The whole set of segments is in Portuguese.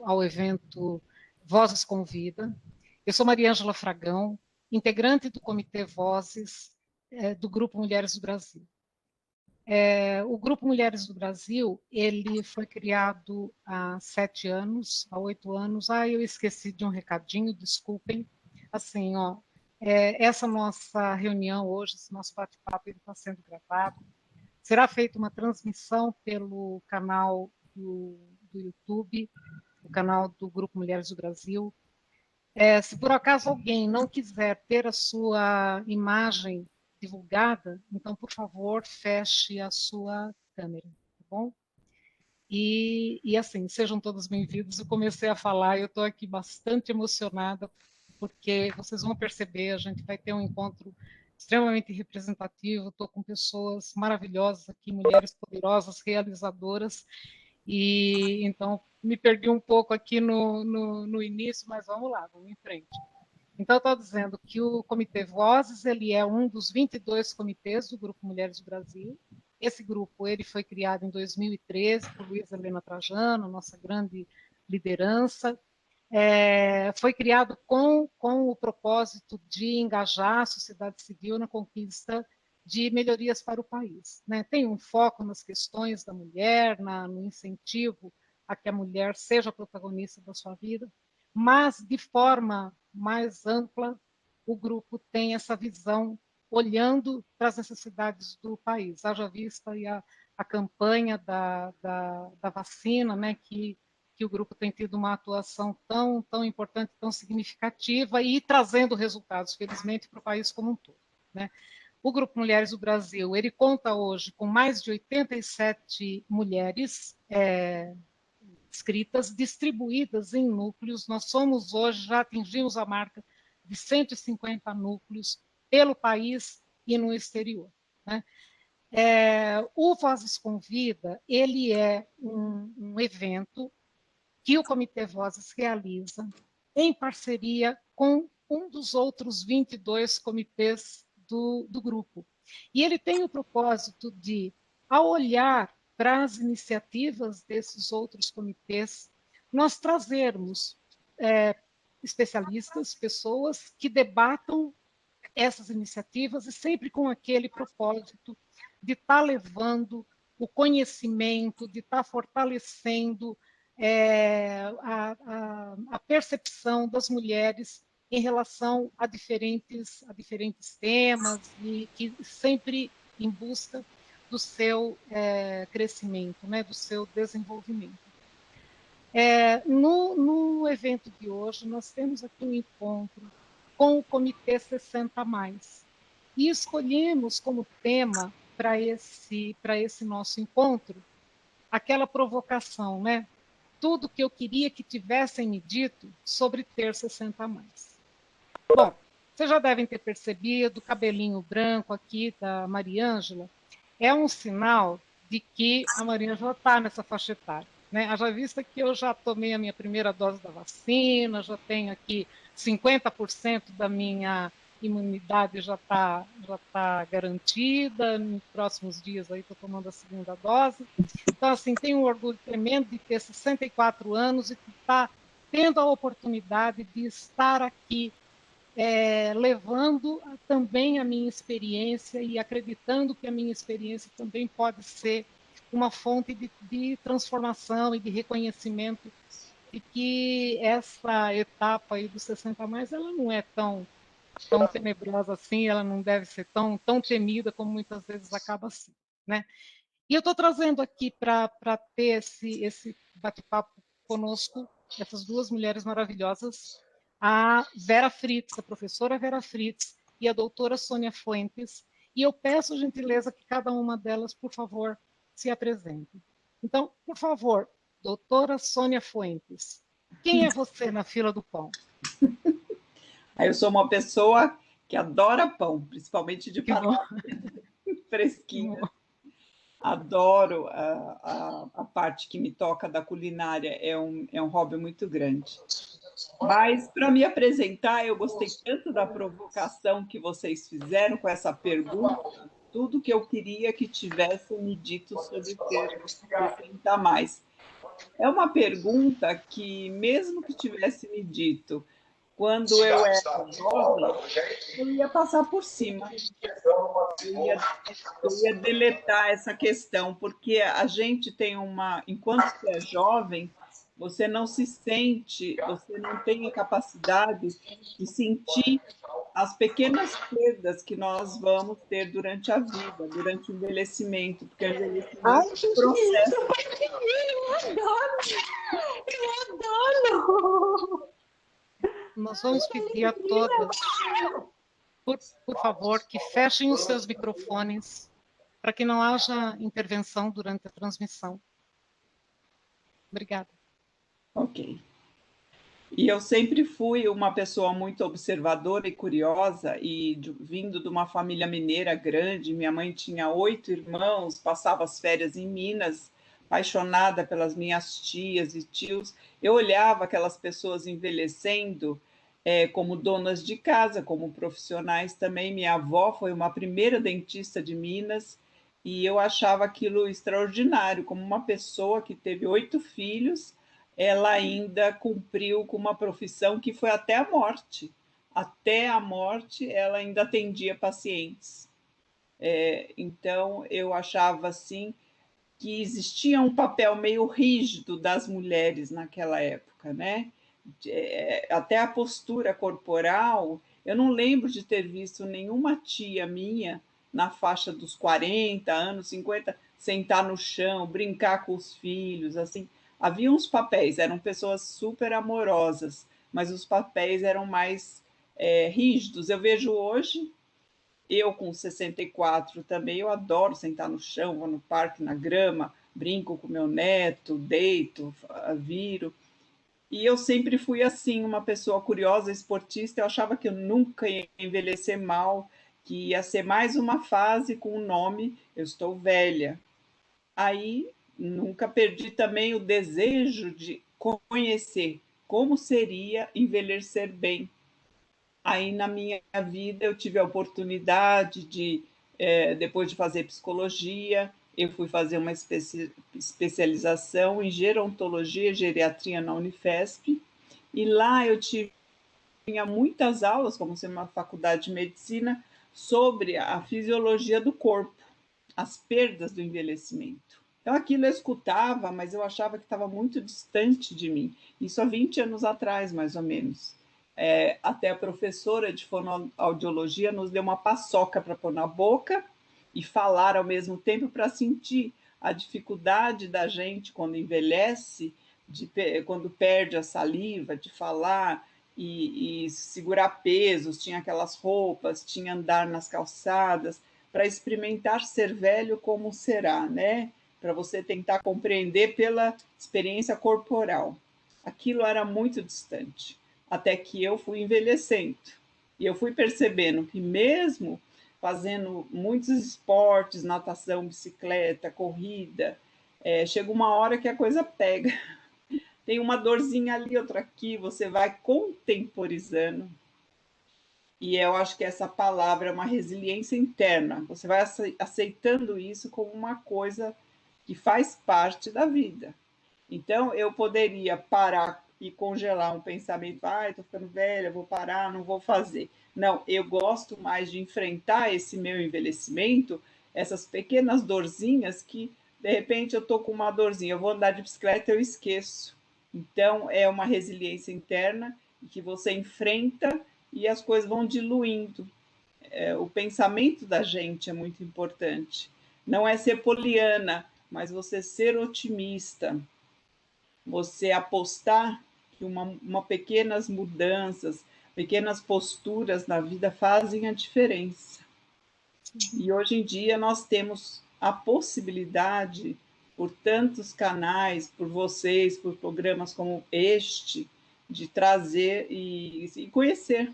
ao evento Vozes Convida. Eu sou Maria Ângela Fragão, integrante do Comitê Vozes do Grupo Mulheres do Brasil. O Grupo Mulheres do Brasil, ele foi criado há 7 anos, há 8 anos. Eu esqueci de um recadinho, desculpem. Assim, essa nossa reunião hoje, esse nosso bate-papo, ele está sendo gravado. Será feita uma transmissão pelo canal do YouTube, o canal do Grupo Mulheres do Brasil. Se por acaso alguém não quiser ter a sua imagem divulgada, então, por favor, feche a sua câmera, tá bom? E assim, sejam todos bem-vindos. Eu comecei a falar, eu estou aqui bastante emocionada, porque vocês vão perceber, a gente vai ter um encontro extremamente representativo. Estou com pessoas maravilhosas aqui, mulheres poderosas, realizadoras, e então me perdi um pouco aqui no início, mas vamos lá, vamos em frente. Então, eu estou dizendo que o Comitê Vozes, ele é um dos 22 comitês do Grupo Mulheres do Brasil. Esse grupo ele foi criado em 2013 por Luísa Helena Trajano, nossa grande liderança. Foi criado com o propósito de engajar a sociedade civil na conquista de melhorias para o país. Né? Tem um foco nas questões da mulher, no incentivo a que a mulher seja protagonista da sua vida, mas de forma mais ampla, o grupo tem essa visão olhando para as necessidades do país. Haja vista aí a campanha da vacina, né, que o grupo tem tido uma atuação tão importante, tão significativa e trazendo resultados, felizmente, para o país como um todo. Né? O Grupo Mulheres do Brasil, ele conta hoje com mais de 87 mulheres inscritas, distribuídas em núcleos. Nós somos hoje, já atingimos a marca de 150 núcleos pelo país e no exterior. Né? O Vozes Convida, ele é um evento que o Comitê Vozes realiza em parceria com um dos outros 22 comitês do grupo. E ele tem o propósito de, ao olhar para as iniciativas desses outros comitês, nós trazermos especialistas, pessoas que debatam essas iniciativas e sempre com aquele propósito de estar levando o conhecimento, de estar fortalecendo a percepção das mulheres em relação a diferentes temas e que sempre em busca do seu crescimento, né, do seu desenvolvimento. No evento de hoje, nós temos aqui um encontro com o Comitê 60+. E escolhemos como tema para esse nosso encontro aquela provocação, né? Tudo que eu queria que tivessem me dito sobre ter 60+. Bom, vocês já devem ter percebido, o cabelinho branco aqui da Maria Ângela é um sinal de que a Maria Ângela está nessa faixa etária. Né? Haja vista que eu já tomei a minha primeira dose da vacina, já tenho aqui 50% da minha imunidade já tá garantida, nos próximos dias aí estou tomando a segunda dose. Então, assim, tenho um orgulho tremendo de ter 64 anos e de estar tendo a oportunidade de estar aqui levando também a minha experiência e acreditando que a minha experiência também pode ser uma fonte de transformação e de reconhecimento de que essa etapa aí dos 60+, ela não é tão tenebrosa assim, ela não deve ser tão temida como muitas vezes acaba assim, né? E eu estou trazendo aqui para ter esse bate-papo conosco, essas duas mulheres maravilhosas, a Vera Fritz, a professora Vera Fritz e a doutora Sônia Fuentes, e eu peço gentileza que cada uma delas, por favor, se apresente. Então, por favor, doutora Sônia Fuentes, quem é você na fila do pão? Eu sou uma pessoa que adora pão, principalmente de panela fresquinha. Adoro a parte que me toca da culinária, é um hobby muito grande. Mas, para me apresentar, eu gostei tanto da provocação que vocês fizeram com essa pergunta, tudo que eu queria que tivessem me dito sobre ter 60+. É uma pergunta que, mesmo que tivesse me dito quando eu era jovem, eu ia passar por cima. Eu ia deletar essa questão, porque a gente tem uma. Enquanto você é jovem, você não se sente, você não tem a capacidade de sentir as pequenas perdas que nós vamos ter durante a vida, durante o envelhecimento, porque o Ai, envelhecimento é um gente, processo. eu adoro! Eu adoro! Nós vamos pedir a todas, por favor, que fechem os seus microfones para que não haja intervenção durante a transmissão. Obrigada. Ok. E eu sempre fui uma pessoa muito observadora e curiosa, e vindo de uma família mineira grande, minha mãe tinha 8 irmãos, passava as férias em Minas, apaixonada pelas minhas tias e tios. Eu olhava aquelas pessoas envelhecendo como donas de casa, como profissionais também. Minha avó foi uma primeira dentista de Minas, e eu achava aquilo extraordinário, como uma pessoa que teve 8 filhos, ela ainda cumpriu com uma profissão que foi até a morte. Até a morte, ela ainda atendia pacientes. Então, eu achava assim que existia um papel meio rígido das mulheres naquela época, né? Até a postura corporal, eu não lembro de ter visto nenhuma tia minha na faixa dos 40 anos, 50, sentar no chão, brincar com os filhos, assim. Havia uns papéis, eram pessoas super amorosas, mas os papéis eram mais rígidos. Eu vejo hoje, eu com 64 também, eu adoro sentar no chão, vou no parque, na grama, brinco com meu neto, deito, viro. E eu sempre fui assim, uma pessoa curiosa, esportista. Eu achava que eu nunca ia envelhecer mal, que ia ser mais uma fase com o nome eu estou velha. Aí nunca perdi também o desejo de conhecer como seria envelhecer bem. Aí na minha vida eu tive a oportunidade de, depois de fazer psicologia, eu fui fazer uma especialização em gerontologia e geriatria na Unifesp, e lá eu tinha muitas aulas, como sendo uma faculdade de medicina, sobre a fisiologia do corpo, as perdas do envelhecimento. Então aquilo eu escutava, mas eu achava que estava muito distante de mim. Isso há 20 anos atrás, mais ou menos. Até a professora de fonoaudiologia nos deu uma paçoca para pôr na boca e falar ao mesmo tempo, para sentir a dificuldade da gente quando envelhece, quando perde a saliva, de falar e segurar pesos, tinha aquelas roupas, tinha andar nas calçadas, para experimentar ser velho como será, né? Para você tentar compreender pela experiência corporal. Aquilo era muito distante, até que eu fui envelhecendo. E eu fui percebendo que mesmo fazendo muitos esportes, natação, bicicleta, corrida, chega uma hora que a coisa pega. Tem uma dorzinha ali, outra aqui, você vai contemporizando. E eu acho que essa palavra é uma resiliência interna. Você vai aceitando isso como uma coisa que faz parte da vida. Então, eu poderia parar e congelar um pensamento, estou ficando velha, vou parar, não vou fazer. Não, eu gosto mais de enfrentar esse meu envelhecimento, essas pequenas dorzinhas que, de repente, eu estou com uma dorzinha, eu vou andar de bicicleta, eu esqueço. Então, é uma resiliência interna que você enfrenta e as coisas vão diluindo. O pensamento da gente é muito importante. Não é ser poliana, mas você ser otimista, você apostar que uma pequenas mudanças, pequenas posturas na vida fazem a diferença. E hoje em dia nós temos a possibilidade, por tantos canais, por vocês, por programas como este, de trazer e conhecer.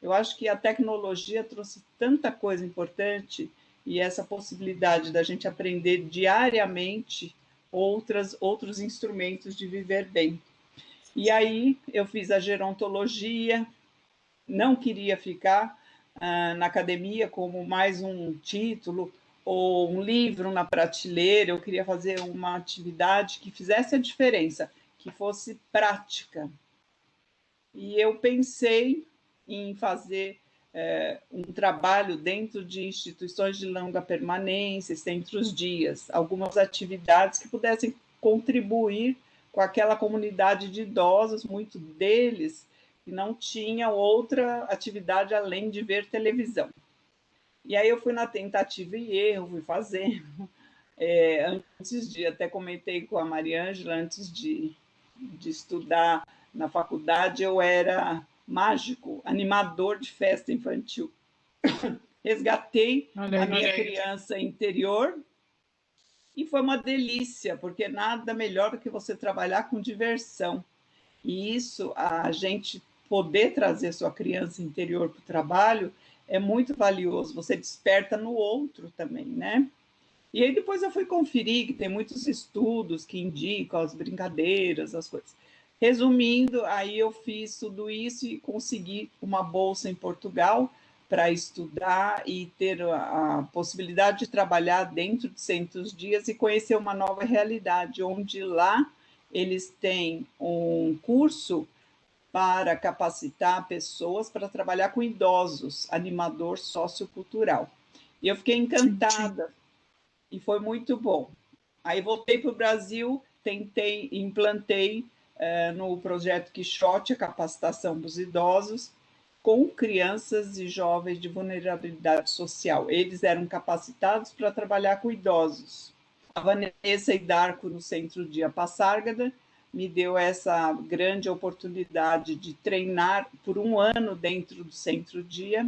Eu acho que a tecnologia trouxe tanta coisa importante, e essa possibilidade da gente aprender diariamente outros instrumentos de viver bem. E aí eu fiz a gerontologia, não queria ficar na academia como mais um título ou um livro na prateleira, eu queria fazer uma atividade que fizesse a diferença, que fosse prática. E eu pensei em fazer um trabalho dentro de instituições de longa permanência, centros dias, algumas atividades que pudessem contribuir com aquela comunidade de idosos, muito deles que não tinham outra atividade além de ver televisão. E aí eu fui na tentativa e erro, fui fazendo. Antes de, até comentei com a Mariângela, antes de estudar na faculdade, eu era mágico, animador de festa infantil. Resgatei a minha criança interior e foi uma delícia, porque nada melhor do que você trabalhar com diversão. E isso, a gente poder trazer sua criança interior para o trabalho é muito valioso. Você desperta no outro também, né? E aí depois eu fui conferir que tem muitos estudos que indicam as brincadeiras, as coisas. Resumindo, aí eu fiz tudo isso e consegui uma bolsa em Portugal para estudar e ter a possibilidade de trabalhar dentro de centros dias e conhecer uma nova realidade, onde lá eles têm um curso para capacitar pessoas para trabalhar com idosos, animador sociocultural. E eu fiquei encantada e foi muito bom. Aí voltei para o Brasil, implantei no projeto Quixote a capacitação dos idosos com crianças e jovens de vulnerabilidade social. Eles eram capacitados para trabalhar com idosos. A Vanessa Idarco, no Centro Dia Passárgada, me deu essa grande oportunidade de treinar por um ano dentro do Centro Dia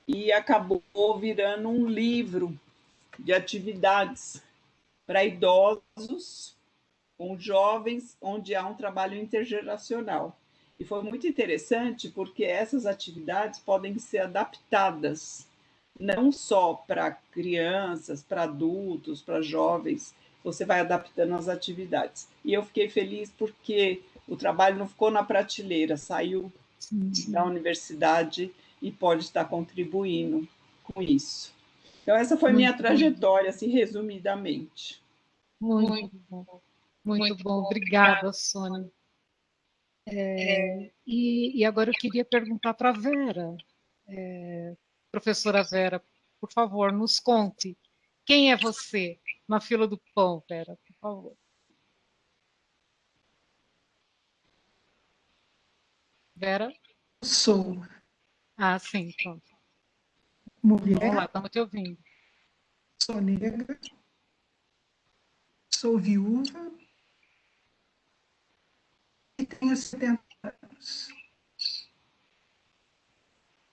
e acabou virando um livro de atividades para idosos, com jovens, onde há um trabalho intergeracional. E foi muito interessante porque essas atividades podem ser adaptadas não só para crianças, para adultos, para jovens, você vai adaptando as atividades. E eu fiquei feliz porque o trabalho não ficou na prateleira, saiu da universidade e pode estar contribuindo com isso. Então, essa foi minha trajetória, assim, resumidamente. Muito bom. Muito bom. Obrigada, Sônia. E agora eu queria perguntar para a Vera. Professora Vera, por favor, nos conte. Quem é você na fila do pão, Vera, por favor? Vera? Sou Ah, sim, pronto. mulher, Vamos lá, estamos te ouvindo. sou negra, sou viúva e tenho 70 anos.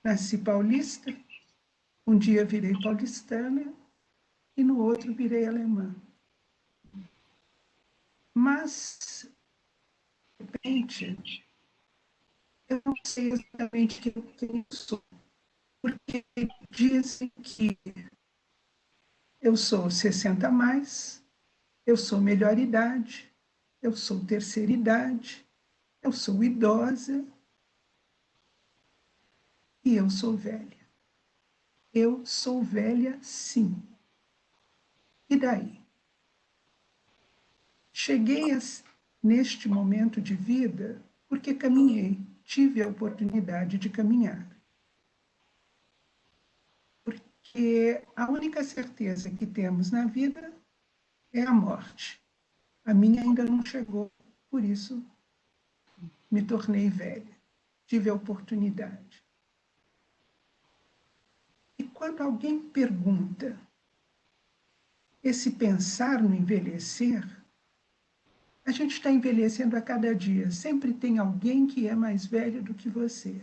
Nasci paulista, um dia virei paulistana e no outro virei alemã. Mas, de repente, eu não sei exatamente quem eu sou, porque dizem que eu sou 60 a mais, eu sou melhor idade, eu sou terceira idade, eu sou idosa e eu sou velha. Eu sou velha, sim. E daí? Cheguei neste momento de vida porque caminhei, tive a oportunidade de caminhar. Porque a única certeza que temos na vida é a morte. A minha ainda não chegou, por isso me tornei velha. Tive a oportunidade. E quando alguém pergunta esse pensar no envelhecer, a gente está envelhecendo a cada dia. Sempre tem alguém que é mais velho do que você.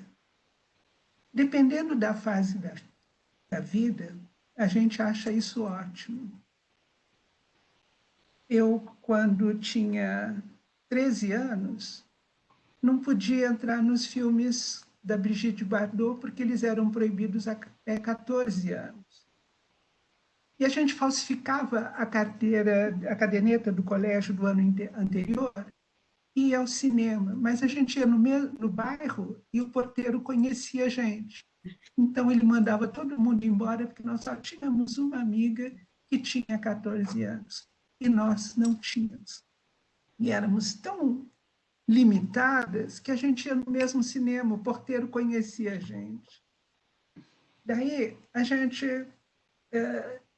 Dependendo da fase da vida, a gente acha isso ótimo. Eu, quando tinha 13 anos, não podia entrar nos filmes da Brigitte Bardot porque eles eram proibidos até 14 anos. E a gente falsificava a carteira, a caderneta do colégio do ano anterior e ia ao cinema. Mas a gente ia no bairro e o porteiro conhecia a gente. Então ele mandava todo mundo embora porque nós só tínhamos uma amiga que tinha 14 anos, e nós não tínhamos. E éramos tão limitadas que a gente ia no mesmo cinema, o porteiro conhecia a gente. Daí a gente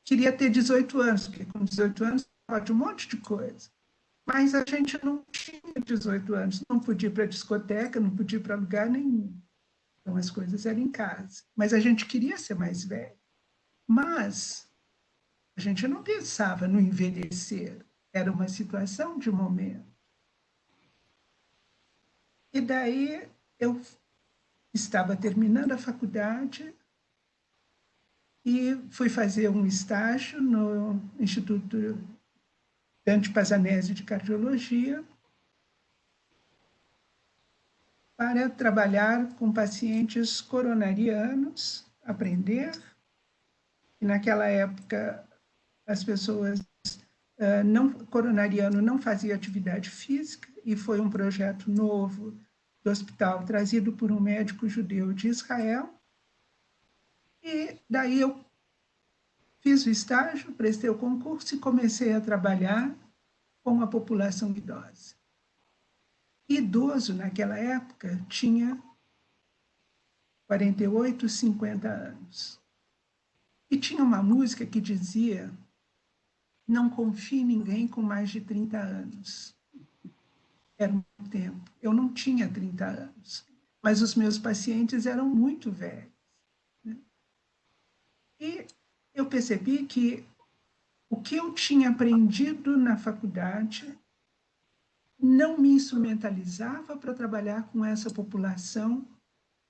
queria ter 18 anos, porque com 18 anos pode um monte de coisa. Mas a gente não tinha 18 anos, não podia ir para a discoteca, não podia ir para lugar nenhum. Então as coisas eram em casa. Mas a gente queria ser mais velho. Mas a gente não pensava no envelhecer. Era uma situação de momento. E daí eu estava terminando a faculdade e fui fazer um estágio no Instituto Dante Pazzanese de Cardiologia para trabalhar com pacientes coronarianos, aprender. E naquela época as pessoas coronariano não fazia atividade física e foi um projeto novo do hospital trazido por um médico judeu de Israel. E daí eu fiz o estágio, prestei o concurso e comecei a trabalhar com a população idosa. Idoso, naquela época, tinha 48, 50 anos. E tinha uma música que dizia: não confie em ninguém com mais de 30 anos. Era um tempo. Eu não tinha 30 anos, mas os meus pacientes eram muito velhos. Né? E eu percebi que o que eu tinha aprendido na faculdade não me instrumentalizava para trabalhar com essa população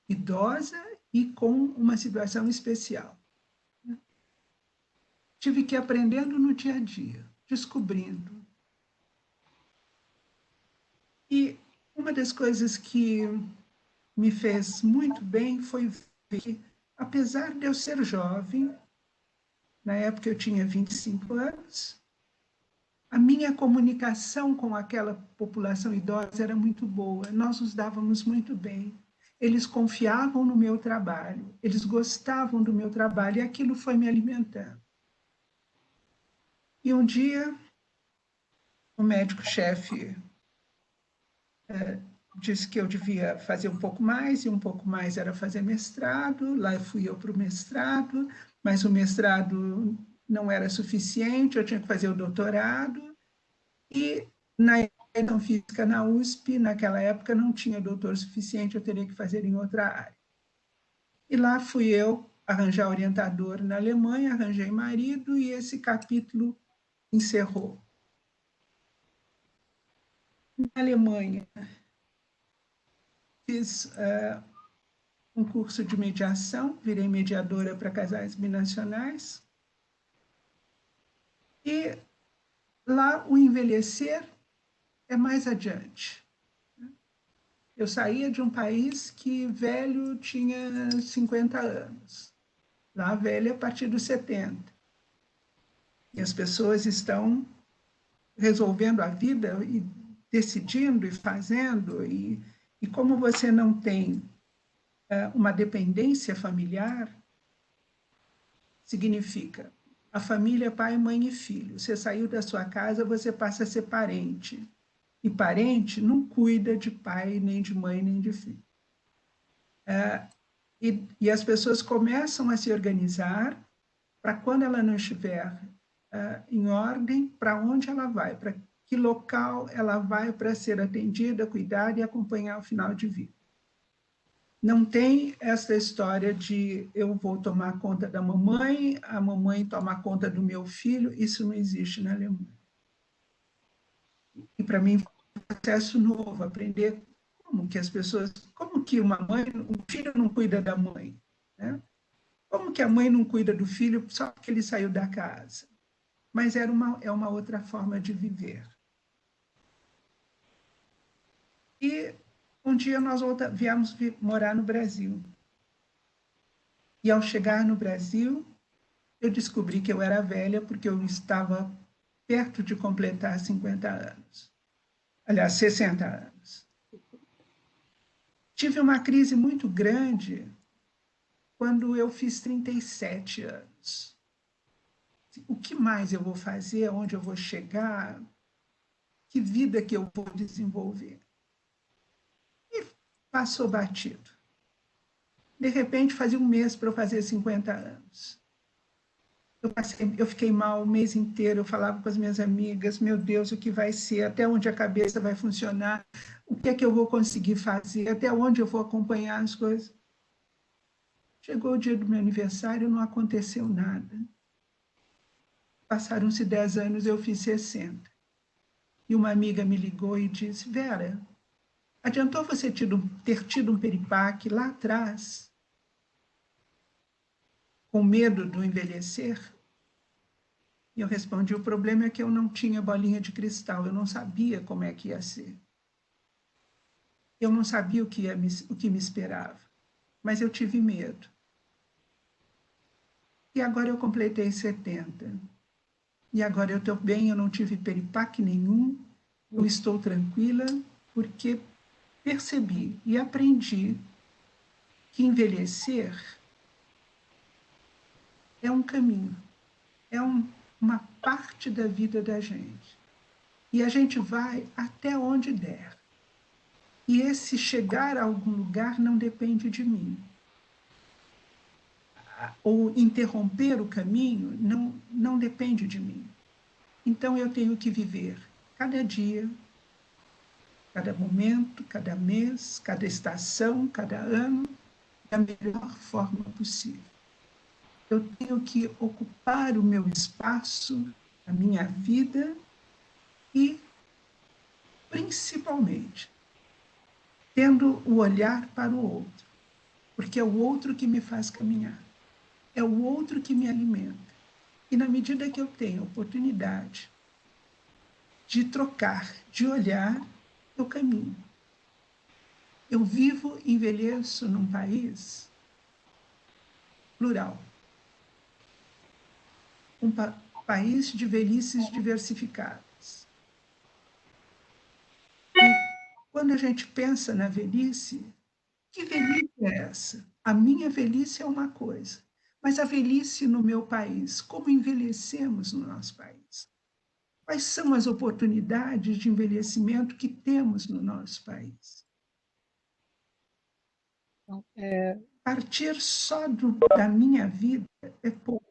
idosa e com uma situação especial. Tive que ir aprendendo no dia a dia, descobrindo. E uma das coisas que me fez muito bem foi ver que, apesar de eu ser jovem, na época eu tinha 25 anos, a minha comunicação com aquela população idosa era muito boa, nós nos dávamos muito bem. Eles confiavam no meu trabalho, eles gostavam do meu trabalho e aquilo foi me alimentando. E um dia, o médico-chefe disse que eu devia fazer um pouco mais, e um pouco mais era fazer mestrado. Lá fui eu para o mestrado, mas o mestrado não era suficiente, eu tinha que fazer o doutorado. E na educação física na USP, naquela época, não tinha doutor suficiente, eu teria que fazer em outra área. E lá fui eu arranjar orientador na Alemanha, arranjei marido, e esse capítulo encerrou. Na Alemanha, fiz um curso de mediação, virei mediadora para casais binacionais. E lá o envelhecer é mais adiante. Eu saía de um país que velho tinha 50 anos. Lá velho é a partir dos 70. E as pessoas estão resolvendo a vida e decidindo e fazendo. E como você não tem uma dependência familiar, significa a família pai, mãe e filho. Você saiu da sua casa, você passa a ser parente. E parente não cuida de pai, nem de mãe, nem de filho. E as pessoas começam a se organizar para quando ela não estiver em ordem, para onde ela vai, para que local ela vai para ser atendida, cuidada e acompanhar o final de vida. Não tem essa história de eu vou tomar conta da mamãe, a mamãe toma conta do meu filho, isso não existe na Alemanha. E para mim foi um processo novo, aprender como que as pessoas, como que uma mãe, o filho não cuida da mãe, né? Como que a mãe não cuida do filho só porque ele saiu da casa? Mas é uma outra forma de viver. E um dia nós viemos morar no Brasil. E ao chegar no Brasil, eu descobri que eu era velha porque eu estava perto de completar 50 anos. Aliás, 60 anos. Tive uma crise muito grande quando eu fiz 37 anos. O que mais eu vou fazer? Onde eu vou chegar? Que vida que eu vou desenvolver? E passou batido. De repente, fazia um mês para eu fazer 50 anos. Eu fiquei mal o mês inteiro, eu falava com as minhas amigas, meu Deus, o que vai ser, até onde a cabeça vai funcionar, o que é que eu vou conseguir fazer, até onde eu vou acompanhar as coisas. Chegou o dia do meu aniversário, não aconteceu nada. Passaram-se 10 anos, eu fiz 60. E uma amiga me ligou e disse, Vera, adiantou você ter tido um piripaque lá atrás, com medo do envelhecer? E eu respondi, o problema é que eu não tinha bolinha de cristal, eu não sabia como é que ia ser. Eu não sabia o que me esperava, mas eu tive medo. E agora eu completei 70. E agora eu estou bem, eu não tive peripaque nenhum, eu estou tranquila, porque percebi e aprendi que envelhecer é um caminho, é uma parte da vida da gente. E a gente vai até onde der. E esse chegar a algum lugar não depende de mim. Ou interromper o caminho não depende de mim. Então eu tenho que viver cada dia, cada momento, cada mês, cada estação, cada ano, da melhor forma possível. Eu tenho que ocupar o meu espaço, a minha vida e, principalmente, tendo o olhar para o outro, porque é o outro que me faz caminhar, é o outro que me alimenta. E na medida que eu tenho a oportunidade de trocar, de olhar, eu caminho. Eu vivo e envelheço num país plural, um país de velhices diversificadas. E quando a gente pensa na velhice, que velhice é essa? A minha velhice é uma coisa, mas a velhice no meu país, como envelhecemos no nosso país? Quais são as oportunidades de envelhecimento que temos no nosso país? Então, Partir só da minha vida é pouco.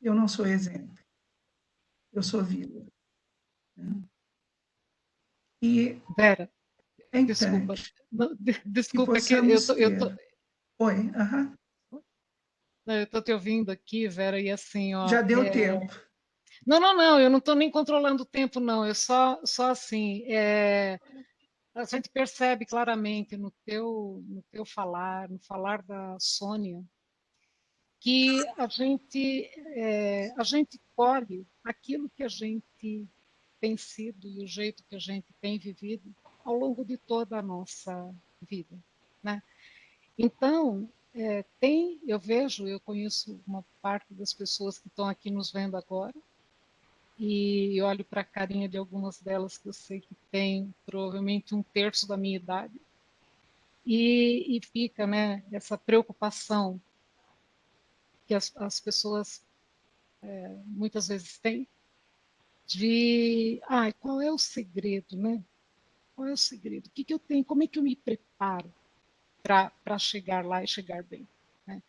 Eu não sou exemplo, eu sou vida. E Vera, é desculpa. importante Não, que desculpa, é que possamos ter. Oi, eu tô te ouvindo aqui, Vera, e assim, ó. já deu tempo. Não, eu não estou nem controlando o tempo, não. Eu só assim, a gente percebe claramente no teu falar, no falar da Sônia, que a gente colhe aquilo que a gente tem sido e o jeito que a gente tem vivido ao longo de toda a nossa vida, né? Então, eu conheço uma parte das pessoas que estão aqui nos vendo agora, e olho para a carinha de algumas delas que eu sei que tem provavelmente um terço da minha idade, e fica, né, essa preocupação que as pessoas muitas vezes têm de, qual é o segredo, né? Qual é o segredo? O que que eu tenho? Como é que eu me preparo para chegar lá e chegar bem, né?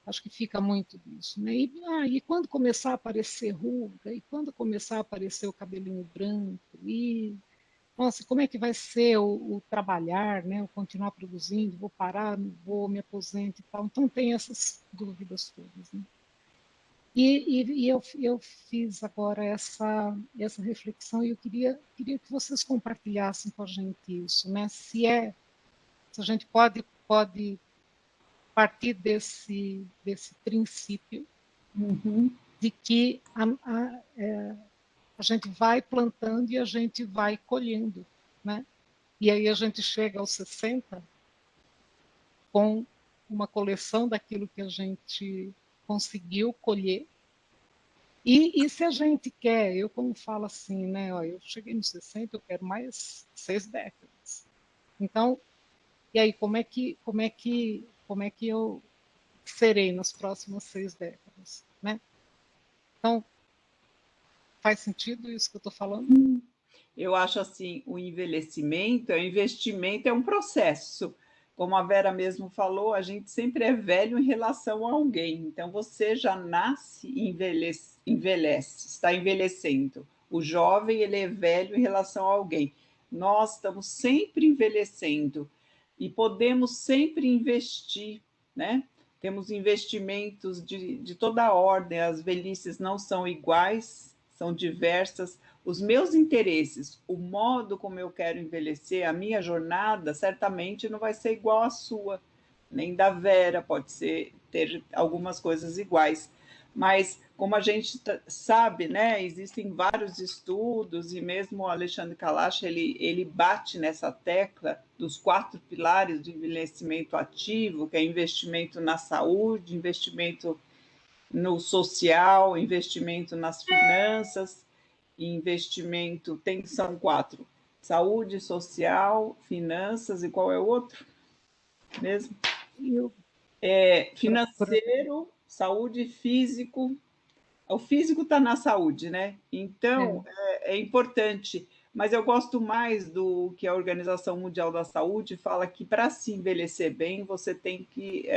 Acho que fica muito disso, né? E quando começar a aparecer ruga, e quando começar a aparecer o cabelinho branco, e nossa, como é que vai ser o trabalhar, né? O continuar produzindo, vou parar, não vou, me aposento e tal. Então tem essas dúvidas todas, né? E eu fiz agora essa reflexão e eu queria que vocês compartilhassem com a gente isso, né? Se a gente pode partir desse princípio de que a gente vai plantando e a gente vai colhendo, né? E aí a gente chega aos 60 com uma coleção daquilo que a gente conseguiu colher. E se a gente quer, eu como falo assim, né? Ó, eu cheguei nos 60, eu quero mais 6 décadas. Então, e aí como é que eu serei nas próximas 6 décadas, né? Então, faz sentido isso que eu estou falando? Eu acho assim, o envelhecimento é um investimento, é um processo. Como a Vera mesmo falou, a gente sempre é velho em relação a alguém. Então, você já nasce e envelhece, está envelhecendo. O jovem, ele é velho em relação a alguém. Nós estamos sempre envelhecendo e podemos sempre investir, né? Temos investimentos de toda a ordem, as velhices não são iguais, são diversas. Os meus interesses, o modo como eu quero envelhecer, a minha jornada, certamente não vai ser igual à sua, nem da Vera, pode ser ter algumas coisas iguais. Mas, como a gente sabe, né, existem vários estudos, e mesmo o Alexandre Kalash, ele bate nessa tecla dos 4 pilares do envelhecimento ativo, que é investimento na saúde, investimento no social, investimento nas finanças, investimento, são 4, saúde, social, finanças, e qual é o outro mesmo? Financeiro, saúde, físico. O físico está na saúde, né? Então, é importante, mas eu gosto mais do que a Organização Mundial da Saúde fala, que para se envelhecer bem, você tem que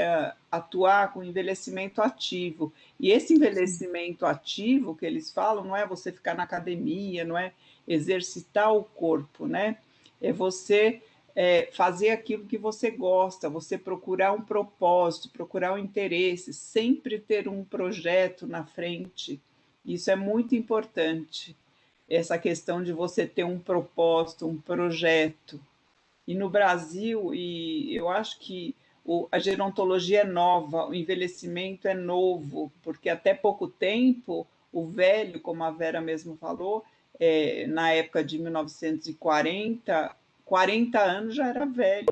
atuar com envelhecimento ativo. E esse envelhecimento ativo que eles falam não é você ficar na academia, não é exercitar o corpo, né? É você fazer aquilo que você gosta, você procurar um propósito, procurar um interesse, sempre ter um projeto na frente. Isso é muito importante, essa questão de você ter um propósito, um projeto. E no Brasil, e eu acho que a gerontologia é nova, o envelhecimento é novo, porque até pouco tempo, o velho, como a Vera mesmo falou, na época de 1940, 40 anos já era velho.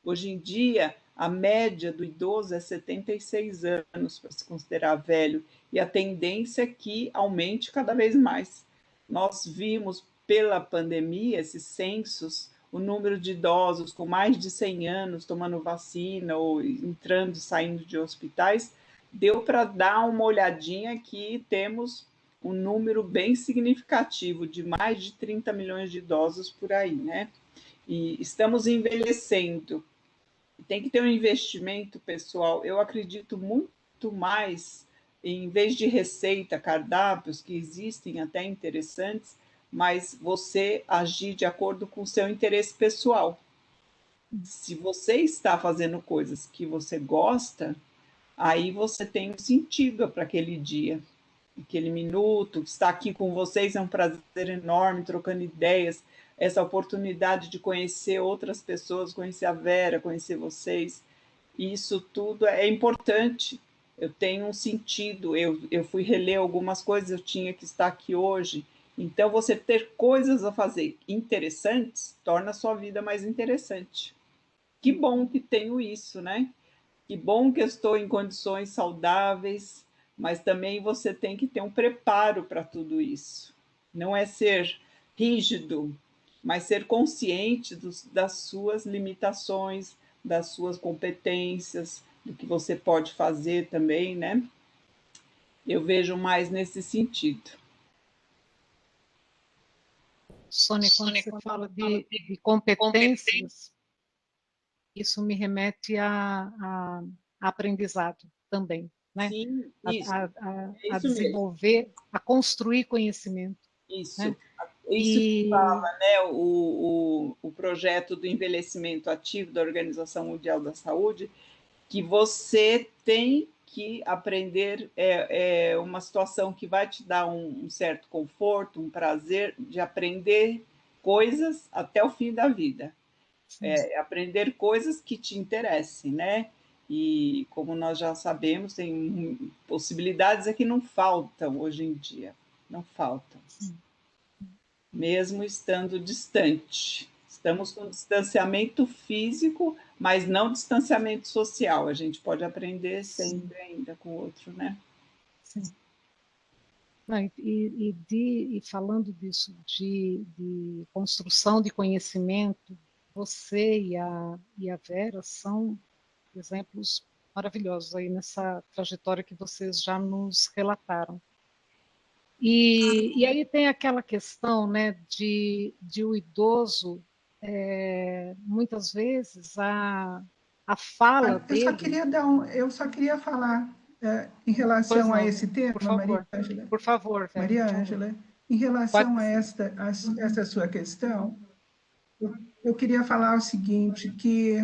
Hoje em dia, a média do idoso é 76 anos para se considerar velho, e a tendência é que aumente cada vez mais. Nós vimos pela pandemia, esses censos, o número de idosos com mais de 100 anos tomando vacina ou entrando e saindo de hospitais, deu para dar uma olhadinha que temos um número bem significativo de mais de 30 milhões de idosos por aí, né? E estamos envelhecendo. Tem que ter um investimento pessoal. Eu acredito muito mais, em vez de receita, cardápios, que existem até interessantes, mas você agir de acordo com o seu interesse pessoal. Se você está fazendo coisas que você gosta, aí você tem um sentido para aquele dia, aquele minuto. Estar aqui com vocês é um prazer enorme, trocando ideias, essa oportunidade de conhecer outras pessoas, conhecer a Vera, conhecer vocês. Isso tudo é importante. Eu tenho um sentido. Eu fui reler algumas coisas, eu tinha que estar aqui hoje. Então, você ter coisas a fazer interessantes torna a sua vida mais interessante. Que bom que tenho isso, né? Que bom que eu estou em condições saudáveis, mas também você tem que ter um preparo para tudo isso. Não é ser rígido, mas ser consciente das suas limitações, das suas competências, do que você pode fazer também, né? Eu vejo mais nesse sentido. Sônia, quando você fala de competências, isso me remete a aprendizado também, né? Sim, isso, A isso mesmo. desenvolver, a construir conhecimento. Isso. Né? Isso que fala, né, o projeto do envelhecimento ativo da Organização Mundial da Saúde, que você tem que aprender, é uma situação que vai te dar um certo conforto, um prazer de aprender coisas até o fim da vida. Aprender coisas que te interessem, né? E como nós já sabemos, tem possibilidades que não faltam hoje em dia, não faltam. Sim. Mesmo estando distante. Estamos com distanciamento físico, mas não distanciamento social. A gente pode aprender sempre ainda com o outro, né? Sim. Não, e falando disso, de construção de conhecimento, você e a Vera são exemplos maravilhosos aí nessa trajetória que vocês já nos relataram. E aí tem aquela questão, né, de o idoso, muitas vezes, a fala dele... Eu só queria falar em Pois relação a não, esse por tema, Maria favor. Ângela. Por favor, Vera, Maria por favor. Ângela, em Pode relação a dizer. essa sua questão, eu queria falar o seguinte, que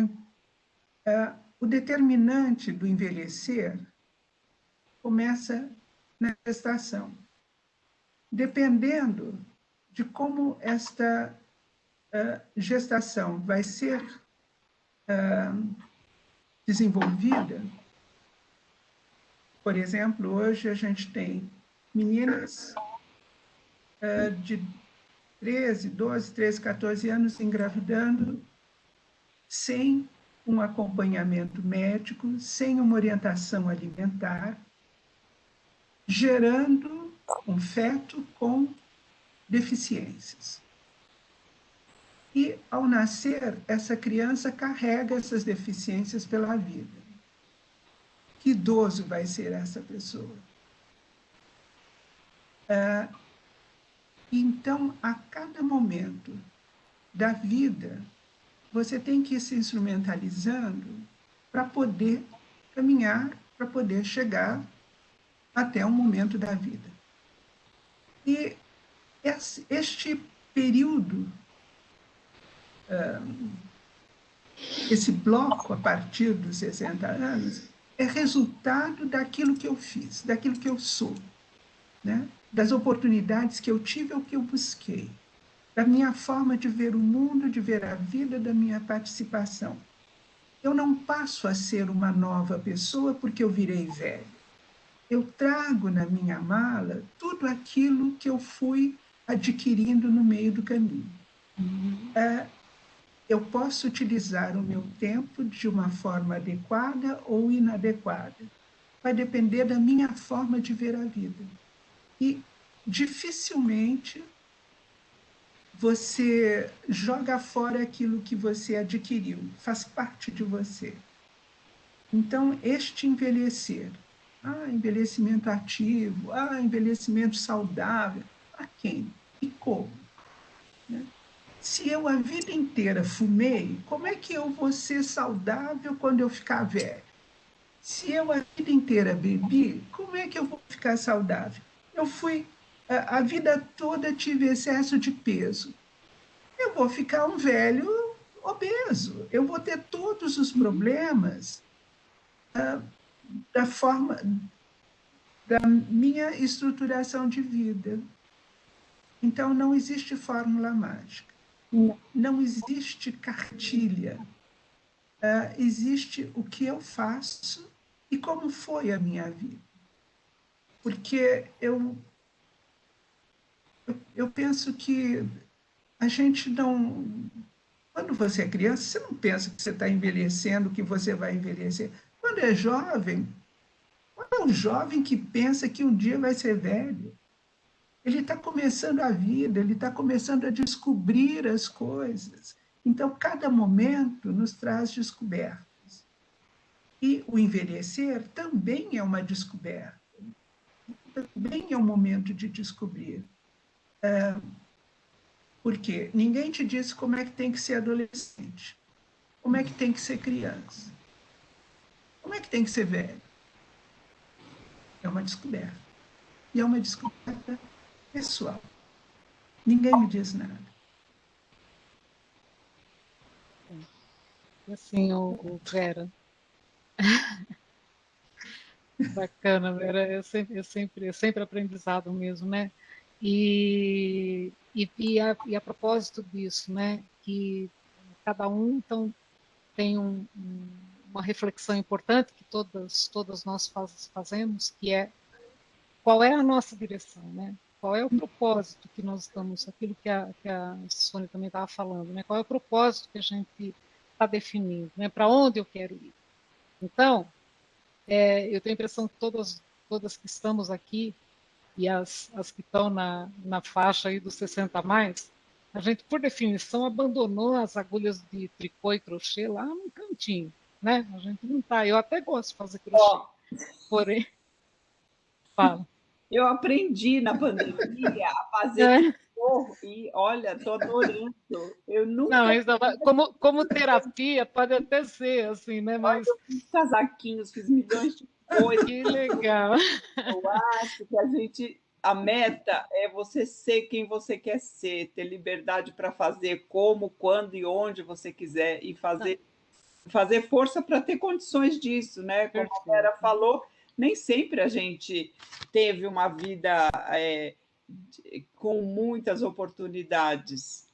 o determinante do envelhecer começa na gestação. Dependendo de como esta gestação vai ser desenvolvida, por exemplo, hoje a gente tem meninas de 13, 12, 13, 14 anos engravidando sem um acompanhamento médico, sem uma orientação alimentar, gerando um feto com deficiências. E, ao nascer, essa criança carrega essas deficiências pela vida. Que idoso vai ser essa pessoa? Então, a cada momento da vida, você tem que ir se instrumentalizando para poder caminhar, para poder chegar até o momento da vida. E este período, esse bloco a partir dos 60 anos, é resultado daquilo que eu fiz, daquilo que eu sou, né? Das oportunidades que eu tive ou que eu busquei, da minha forma de ver o mundo, de ver a vida, da minha participação. Eu não passo a ser uma nova pessoa porque eu virei velho. Eu trago na minha mala tudo aquilo que eu fui adquirindo no meio do caminho. Eu posso utilizar o meu tempo de uma forma adequada ou inadequada. Vai depender da minha forma de ver a vida. E dificilmente você joga fora aquilo que você adquiriu, faz parte de você. Então, este envelhecer, envelhecimento ativo, envelhecimento saudável, a quem e como? Né? Se eu a vida inteira fumei, como é que eu vou ser saudável quando eu ficar velho? Se eu a vida inteira bebi, como é que eu vou ficar saudável? Eu fui, a vida toda tive excesso de peso. Eu vou ficar um velho obeso. Eu vou ter todos os problemas da forma da minha estruturação de vida. Então, não existe fórmula mágica. Não existe cartilha. Existe o que eu faço e como foi a minha vida. Porque eu penso que a gente não... Quando você é criança, você não pensa que você está envelhecendo, que você vai envelhecer. Quando é jovem, quando é um jovem que pensa que um dia vai ser velho, ele está começando a vida, ele está começando a descobrir as coisas. Então, cada momento nos traz descobertas. E o envelhecer também é uma descoberta, também é um momento de descobrir. Porque ninguém te disse como é que tem que ser adolescente, como é que tem que ser criança, como é que tem que ser velho. É uma descoberta. E é uma descoberta pessoal. Ninguém me diz nada. Assim, o Vera. Bacana, Vera. É sempre aprendizado mesmo, né? E a propósito disso, né? Que cada um, então, tem uma reflexão importante que todas nós fazemos, que é qual é a nossa direção, né? Qual é o propósito que nós estamos, aquilo que a Sônia também estava falando, né? Qual é o propósito que a gente está definindo, né? Para onde eu quero ir? Então, eu tenho a impressão que todas que estamos aqui e as que estão na faixa aí dos 60 a mais, a gente, por definição, abandonou as agulhas de tricô e crochê lá no cantinho, né? A gente não está. Eu até gosto de fazer crochê, porém, fala. Eu aprendi na pandemia a fazer É. tricô e, olha, estou adorando. Eu Não, nunca como terapia pode até ser assim, né? Mas fiz casaquinhos, fiz milhões de coisas. que legal. Eu acho que a meta é você ser quem você quer ser, ter liberdade para fazer como, quando e onde você quiser e fazer força para ter condições disso, né? Como a Perfeito. Vera falou, nem sempre a gente teve uma vida com muitas oportunidades.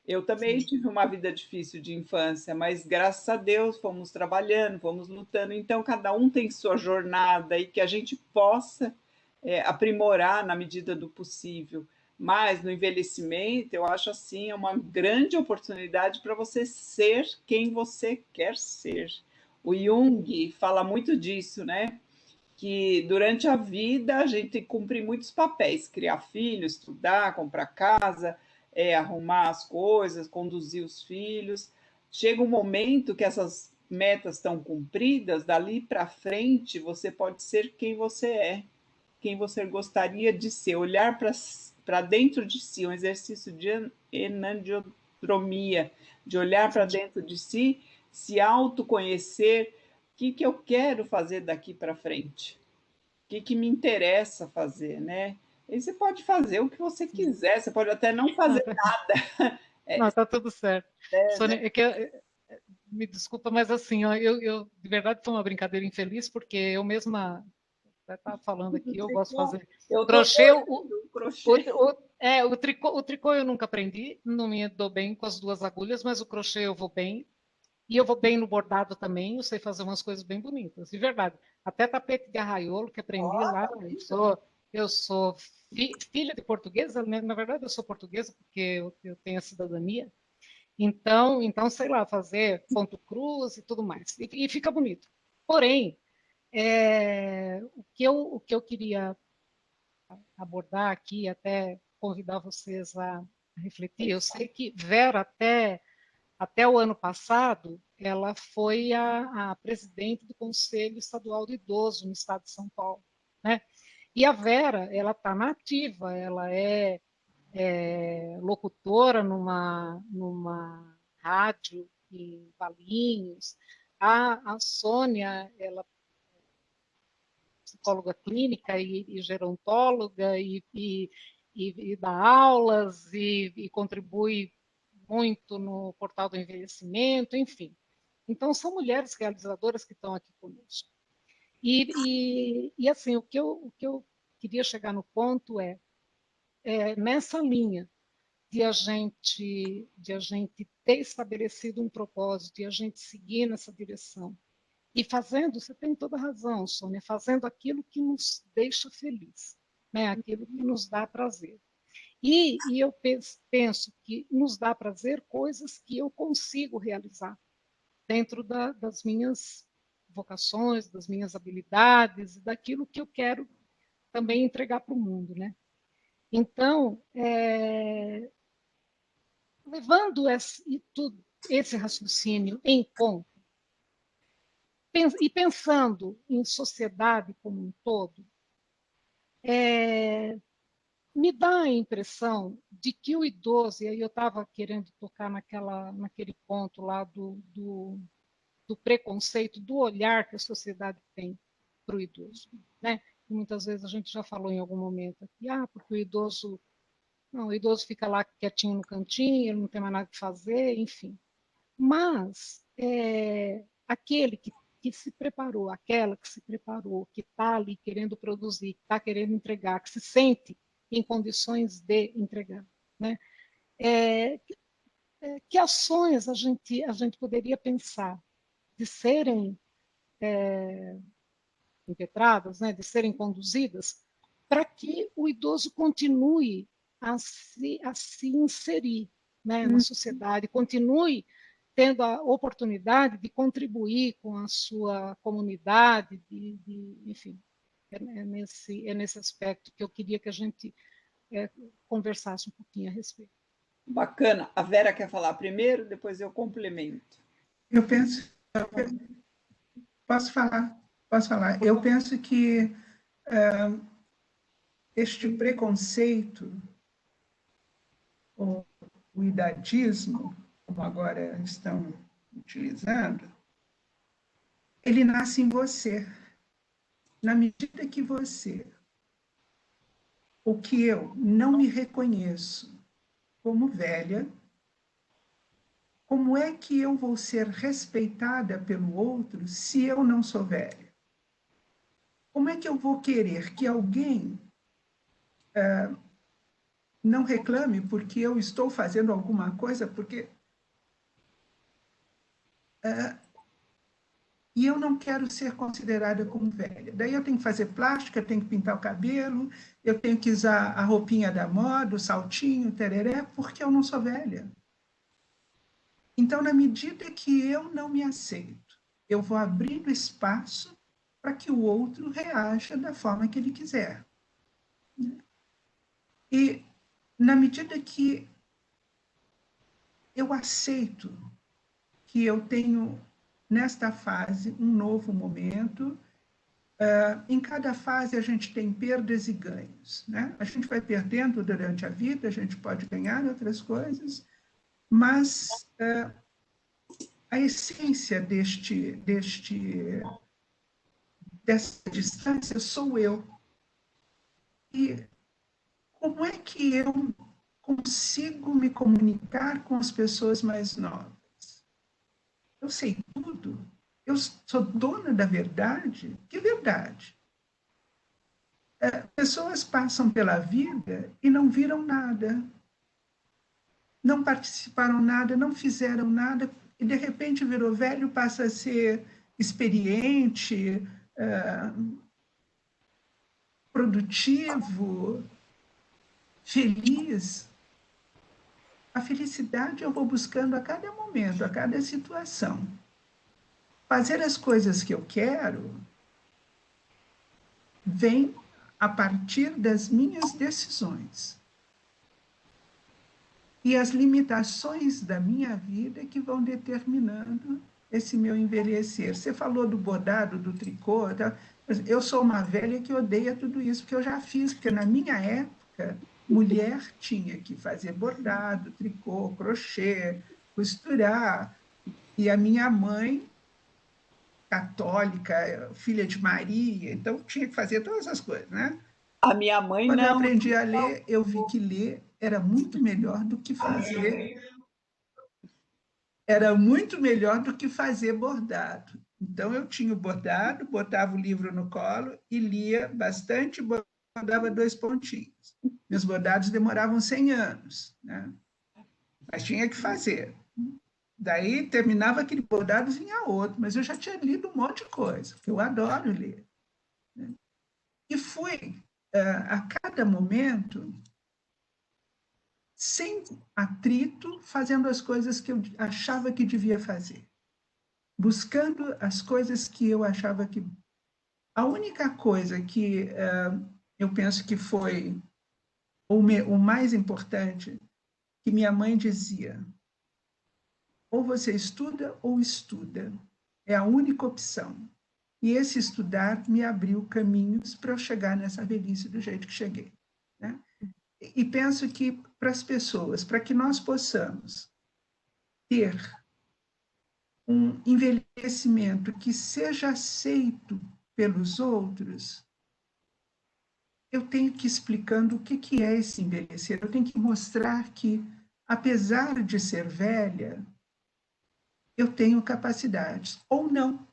Eu também Sim. tive uma vida difícil de infância, mas graças a Deus fomos trabalhando, fomos lutando. Então, cada um tem sua jornada e que a gente possa aprimorar na medida do possível. Mas no envelhecimento, eu acho assim, é uma grande oportunidade para você ser quem você quer ser. O Jung fala muito disso, né? Que durante a vida a gente tem que cumprir muitos papéis, criar filhos, estudar, comprar casa, arrumar as coisas, conduzir os filhos. Chega um momento que essas metas estão cumpridas, dali para frente você pode ser quem você é, quem você gostaria de ser, olhar para dentro de si, um exercício de enantiodromia, de olhar para dentro de si, se autoconhecer, o que eu quero fazer daqui para frente, o que me interessa fazer, né? E você pode fazer o que você Sim. quiser, você pode até não Não, fazer tá, nada. não, tá tudo certo. Né? Sônia, me desculpa, mas assim, ó, de verdade foi uma brincadeira infeliz, porque eu mesma estava falando aqui, eu gosto de fazer Eu estou crochê. adorando o crochê. O tricô eu nunca aprendi, não me dou bem com as duas agulhas, mas o crochê eu vou bem. E eu vou bem no bordado também, eu sei fazer umas coisas bem bonitas, de verdade. Até tapete de arraiolo que aprendi lá, eu sou filha de portuguesa, né? Na verdade eu sou portuguesa porque eu tenho a cidadania. Então, sei lá, fazer ponto cruz e tudo mais. E fica bonito. Porém, o que eu queria abordar aqui, até convidar vocês a refletir, eu sei que Vera até o ano passado, ela foi a presidente do Conselho Estadual do Idoso no estado de São Paulo, né? E a Vera, ela está na ativa, ela é locutora numa rádio em Valinhos. A Sônia, ela é psicóloga clínica e gerontóloga e dá aulas e contribui muito no portal do envelhecimento, enfim. Então, são mulheres realizadoras que estão aqui conosco. Assim, o que eu queria chegar no ponto nessa linha de a gente ter estabelecido um propósito, de a gente seguir nessa direção. E fazendo, você tem toda a razão, Sônia, fazendo aquilo que nos deixa feliz, né? Aquilo que nos dá prazer. E eu penso que nos dá prazer coisas que eu consigo realizar dentro das minhas vocações, das minhas habilidades, daquilo que eu quero também entregar para o mundo, né? Então, levando esse raciocínio em conta e pensando em sociedade como um todo, me dá a impressão de que o idoso, e aí eu estava querendo tocar naquele ponto lá do preconceito, do olhar que a sociedade tem para o idoso, né? E muitas vezes a gente já falou em algum momento aqui, porque o idoso, não, o idoso fica lá quietinho no cantinho, ele não tem mais nada que fazer, enfim. Mas aquele que se preparou, aquela que se preparou, que está ali querendo produzir, que está querendo entregar, que se sente em condições de entregar, né? Que ações a gente poderia pensar de serem impetradas, né, de serem conduzidas, para que o idoso continue a se inserir, né, na sociedade, continue tendo a oportunidade de contribuir com a sua comunidade, enfim, é nesse aspecto que eu queria que a gente conversasse um pouquinho a respeito. Bacana. A Vera quer falar primeiro, depois eu complemento. Eu penso, posso falar? Eu penso que este preconceito, ou o idadismo, como agora estão utilizando, ele nasce em você. Na medida que você, ou que eu, não me reconheço como velha, como é que eu vou ser respeitada pelo outro se eu não sou velha? Como é que eu vou querer que alguém não reclame porque eu estou fazendo alguma coisa, e eu não quero ser considerada como velha. Daí eu tenho que fazer plástica, eu tenho que pintar o cabelo, eu tenho que usar a roupinha da moda, o saltinho, o tereré, porque eu não sou velha. Então, na medida que eu não me aceito, eu vou abrindo espaço para que o outro reaja da forma que ele quiser. E, na medida que eu aceito que eu tenho, nesta fase, um novo momento, em cada fase a gente tem perdas e ganhos, né? A gente vai perdendo durante a vida, a gente pode ganhar outras coisas, mas a essência dessa distância sou eu. E como é que eu consigo me comunicar com as pessoas mais novas? Eu sei tudo. Eu sou dona da verdade? Que verdade? Pessoas passam pela vida e não viram nada, não participaram nada, não fizeram nada, e de repente virou velho, passa a ser experiente, produtivo, feliz. A felicidade eu vou buscando a cada momento, a cada situação. Fazer as coisas que eu quero vem a partir das minhas decisões. E as limitações da minha vida que vão determinando esse meu envelhecer. Você falou do bordado, do tricô, tá? Eu sou uma velha que odeia tudo isso, porque eu já fiz, porque na minha época, mulher tinha que fazer bordado, tricô, crochê, costurar, e a minha mãe, católica, filha de Maria, então tinha que fazer todas essas coisas, né? A minha mãe Quando eu não. aprendi a ler, eu vi que ler era muito melhor do que fazer, era muito melhor do que fazer bordado. Então eu tinha o bordado, botava o livro no colo e lia bastante, bordava 2 pontinhos. Meus bordados demoravam 100 anos, né? Mas tinha que fazer. Daí terminava aquele bordado, vinha outro, mas eu já tinha lido um monte de coisa, porque eu adoro ler. E fui, a cada momento, sem atrito, fazendo as coisas que eu achava que devia fazer. Buscando as coisas que eu achava que... A única coisa que eu penso que foi o mais importante, que minha mãe dizia: ou você estuda ou estuda. É a única opção. E esse estudar me abriu caminhos para eu chegar nessa velhice do jeito que cheguei, né? E penso que para as pessoas, para que nós possamos ter um envelhecimento que seja aceito pelos outros, eu tenho que ir explicando o que é esse envelhecer. Eu tenho que mostrar que, apesar de ser velha, eu tenho capacidades, ou não.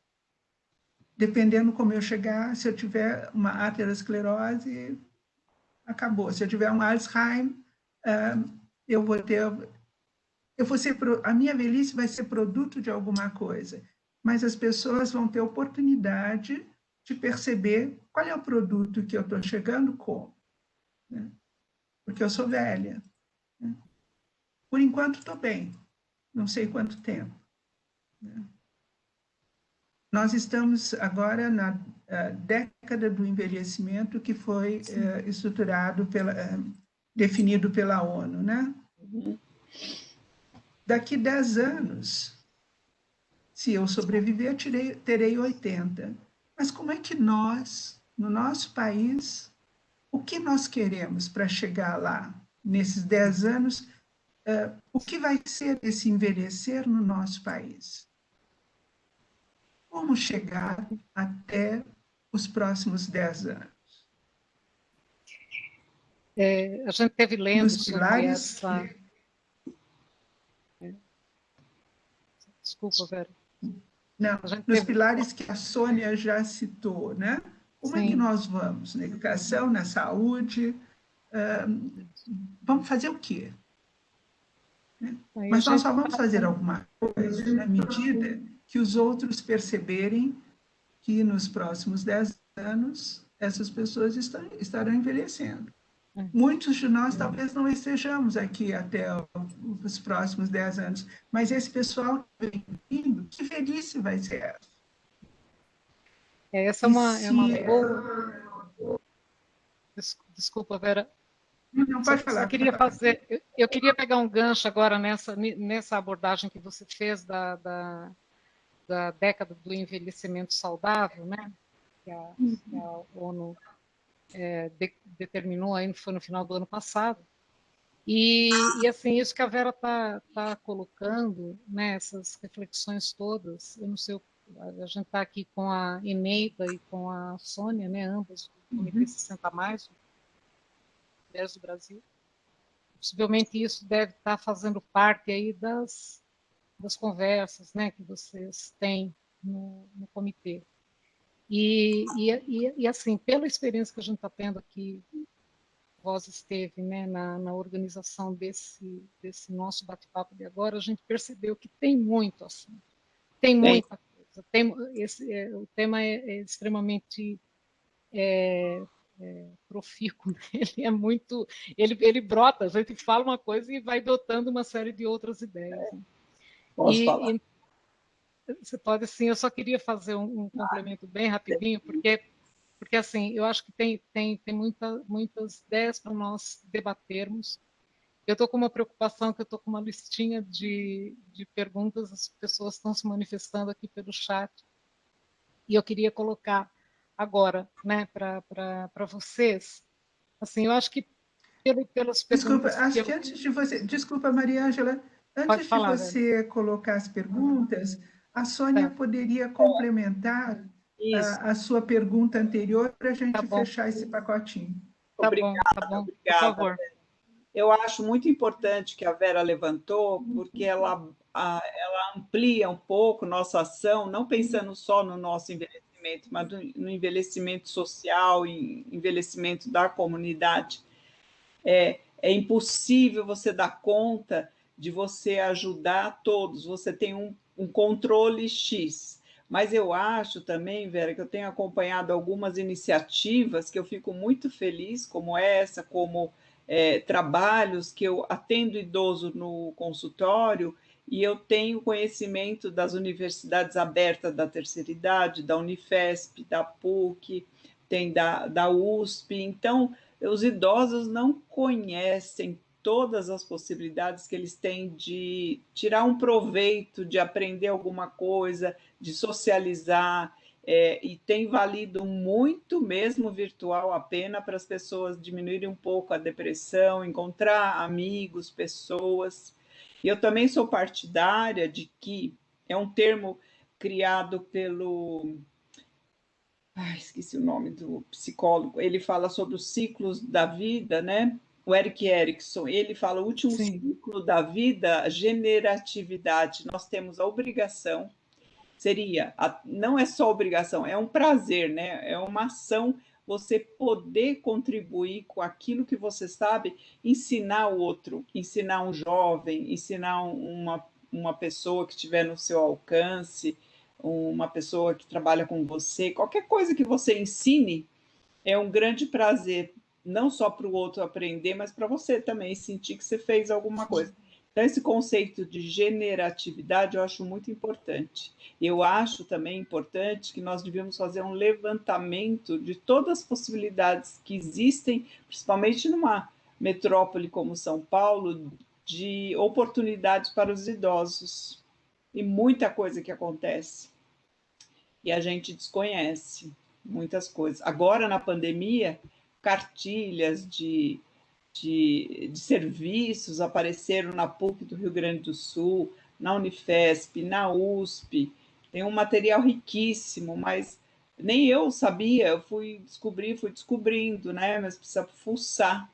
Dependendo como eu chegar, se eu tiver uma aterosclerose, acabou. Se eu tiver um Alzheimer, eu vou ter... a minha velhice vai ser produto de alguma coisa, mas as pessoas vão ter oportunidade de perceber qual é o produto que eu estou chegando com, né? Porque eu sou velha, né? Por enquanto estou bem, não sei quanto tempo, né? Nós estamos agora na década do envelhecimento que foi estruturado definido pela ONU, né? Daqui 10 anos, se eu sobreviver, terei 80. Mas como é que nós, no nosso país, O que nós queremos para chegar lá, nesses 10 anos? O que vai ser esse envelhecer no nosso país? Como chegar até os próximos 10 anos? A gente teve lendo Nos sobre pilares essa... Desculpa, Vera. Não, nos pilares que a Sônia já citou, né? Como é que nós vamos? Na educação, na saúde? Vamos fazer o quê? Mas nós só vamos fazer alguma coisa na medida que os outros perceberem que nos próximos 10 anos essas pessoas estarão envelhecendo. Muitos de nós talvez não estejamos aqui até os próximos 10 anos, mas esse pessoal que vem vindo, que velhice vai ser essa? Essa é uma boa... Desculpa, Vera. Não, pode falar. Eu queria pegar um gancho agora nessa abordagem que você fez da década do envelhecimento saudável, né? Que a ONU determinou, aí foi no final do ano passado. E assim, isso que a Vera está colocando, né, essas reflexões todas, eu não sei, a gente está aqui com a Eneida e com a Sônia, né, ambas do Comitê 60+, Mulheres do Brasil. Possivelmente isso deve estar fazendo parte aí das conversas, né, que vocês têm no comitê. E assim, pela experiência que a gente está tendo aqui, Vozes teve, né, na organização desse nosso bate-papo de agora, a gente percebeu que tem muito assunto, tem muita coisa. O tema é extremamente profícuo, ele é muito, ele brota, a gente fala uma coisa e vai dotando uma série de outras ideias. Posso falar? Você pode, sim, eu só queria fazer um complemento bem rapidinho, porque assim, eu acho que tem muitas ideias para nós debatermos. Eu estou com uma preocupação, que eu estou com uma listinha de perguntas, as pessoas estão se manifestando aqui pelo chat, e eu queria colocar agora, né, para vocês. Assim, eu acho que pelas perguntas... Desculpa, acho que antes de você... Desculpa, Maria Ângela, antes de você colocar as perguntas, a Sônia poderia complementar a sua pergunta anterior para a gente fechar esse pacotinho. Obrigada. Por favor. Eu acho muito importante que a Vera levantou, porque ela amplia um pouco nossa ação, não pensando só no nosso envelhecimento, mas no envelhecimento social e envelhecimento da comunidade. É impossível você dar conta de você ajudar todos, você tem um controle X. Mas eu acho também, Vera, que eu tenho acompanhado algumas iniciativas que eu fico muito feliz, como essa, como trabalhos que eu atendo idoso no consultório, e eu tenho conhecimento das universidades abertas da terceira idade, da Unifesp, da PUC, tem da USP. Então, os idosos não conhecem todas as possibilidades que eles têm de tirar um proveito, de aprender alguma coisa, de socializar, e tem valido muito mesmo virtual a pena para as pessoas diminuírem um pouco a depressão, encontrar amigos, pessoas. E eu também sou partidária de que é um termo criado pelo... esqueci o nome do psicólogo, ele fala sobre os ciclos da vida, né? O Erik Erikson, ele fala o último ciclo da vida, generatividade. Nós temos a obrigação, não é só obrigação, é um prazer, né? É uma ação, você poder contribuir com aquilo que você sabe, ensinar o outro, ensinar um jovem, ensinar uma pessoa que estiver no seu alcance, uma pessoa que trabalha com você, qualquer coisa que você ensine é um grande prazer, não só para o outro aprender, mas para você também sentir que você fez alguma coisa. Então, esse conceito de generatividade eu acho muito importante. Eu acho também importante que nós devemos fazer um levantamento de todas as possibilidades que existem, principalmente numa metrópole como São Paulo, de oportunidades para os idosos. E muita coisa que acontece. E a gente desconhece muitas coisas. Agora, na pandemia, cartilhas de serviços apareceram na PUC do Rio Grande do Sul, na Unifesp, na USP. Tem um material riquíssimo, mas nem eu sabia, eu fui descobrindo, né? Mas precisa fuçar.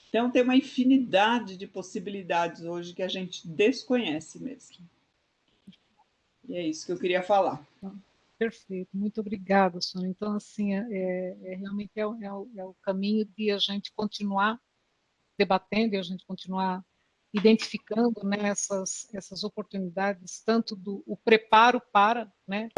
Então, tem uma infinidade de possibilidades hoje que a gente desconhece mesmo. E é isso que eu queria falar. Perfeito, muito obrigada, Sônia. Então, assim, realmente é o caminho de a gente continuar debatendo e a gente continuar identificando, né, essas oportunidades, tanto o preparo para, né,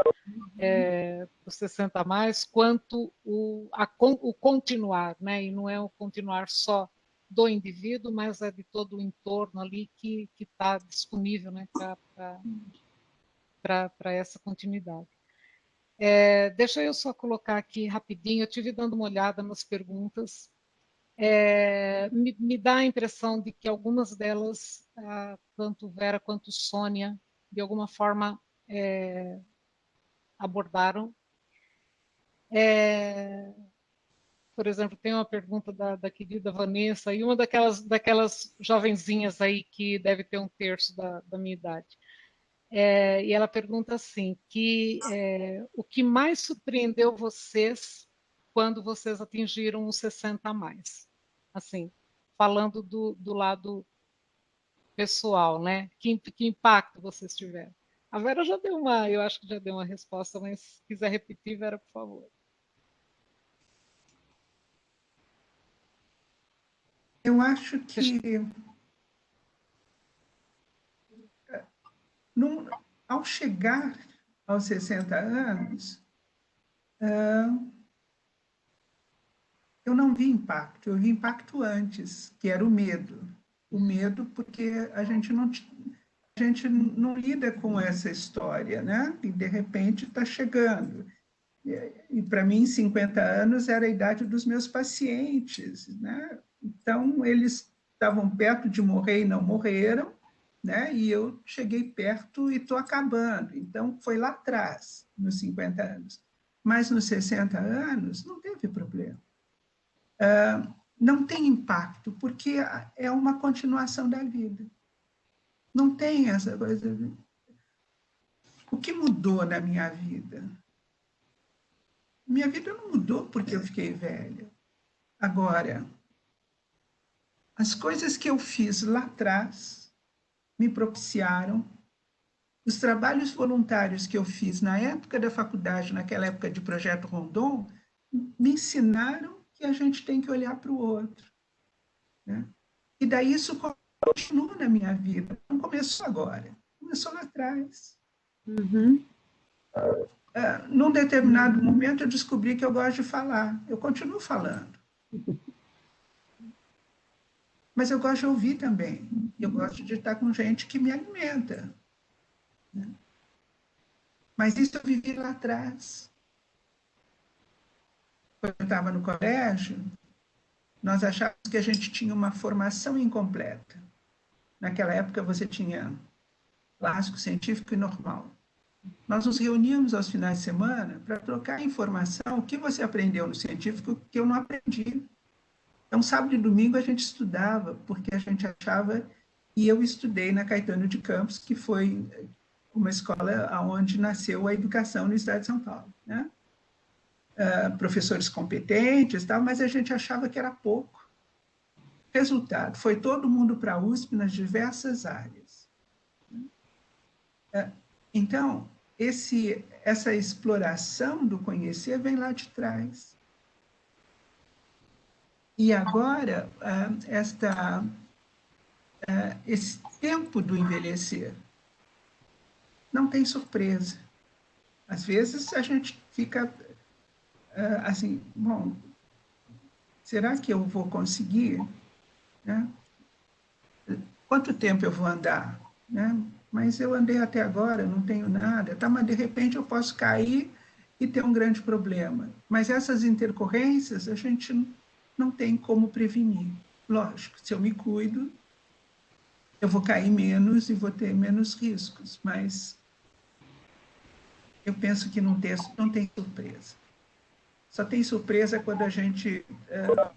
os 60 a mais, quanto o continuar, né, e não é o continuar só do indivíduo, mas é de todo o entorno ali que está disponível, né, para essa continuidade. Deixa eu só colocar aqui rapidinho, eu estive dando uma olhada nas perguntas, me dá a impressão de que algumas delas, tanto Vera quanto Sônia, de alguma forma abordaram. Por exemplo, tem uma pergunta da querida Vanessa, e uma daquelas jovenzinhas aí que deve ter 1/3 da minha idade. E ela pergunta assim, o que mais surpreendeu vocês quando vocês atingiram os 60 a mais? Assim, falando do lado pessoal, né? Que impacto vocês tiveram? A Vera já deu eu acho que já deu uma resposta, mas se quiser repetir, Vera, por favor. Eu acho que, ao chegar aos 60 anos, eu não vi impacto, eu vi impacto antes, que era o medo. O medo porque a gente não lida com essa história, né? E, de repente, está chegando. E para mim, 50 anos era a idade dos meus pacientes, né? Então, eles estavam perto de morrer e não morreram, né? E eu cheguei perto e estou acabando. Então, foi lá atrás, nos 50 anos. Mas nos 60 anos, não teve problema. Não tem impacto, porque é uma continuação da vida. Não tem essa coisa. O que mudou na minha vida? Minha vida não mudou porque eu fiquei velha. Agora, as coisas que eu fiz lá atrás me propiciaram, os trabalhos voluntários que eu fiz na época da faculdade, naquela época de Projeto Rondon, me ensinaram que a gente tem que olhar para o outro, né? E daí isso continua na minha vida. Não começou agora, começou lá atrás. Num determinado momento, eu descobri que eu gosto de falar. Eu continuo falando. Mas eu gosto de ouvir também. Eu gosto de estar com gente que me alimenta. Mas isso eu vivi lá atrás. Quando eu estava no colégio, nós achávamos que a gente tinha uma formação incompleta. Naquela época, você tinha clássico, científico e normal. Nós nos reuníamos aos finais de semana para trocar informação, o que você aprendeu no científico que eu não aprendi. Então, sábado e domingo a gente estudava, porque a gente achava, e eu estudei na Caetano de Campos, que foi uma escola onde nasceu a educação no estado de São Paulo, né? Professores competentes, tal, mas a gente achava que era pouco. Resultado, foi todo mundo para a USP nas diversas áreas. Então, essa exploração do conhecer vem lá de trás. E agora, esse tempo do envelhecer não tem surpresa. Às vezes a gente fica assim, bom, será que eu vou conseguir? Né? Quanto tempo eu vou andar? Né? Mas eu andei até agora, não tenho nada, tá? Mas de repente eu posso cair e ter um grande problema. Mas essas intercorrências a gente não tem como prevenir. Lógico, se eu me cuido, eu vou cair menos e vou ter menos riscos, mas eu penso que não tem surpresa. Só tem surpresa quando a gente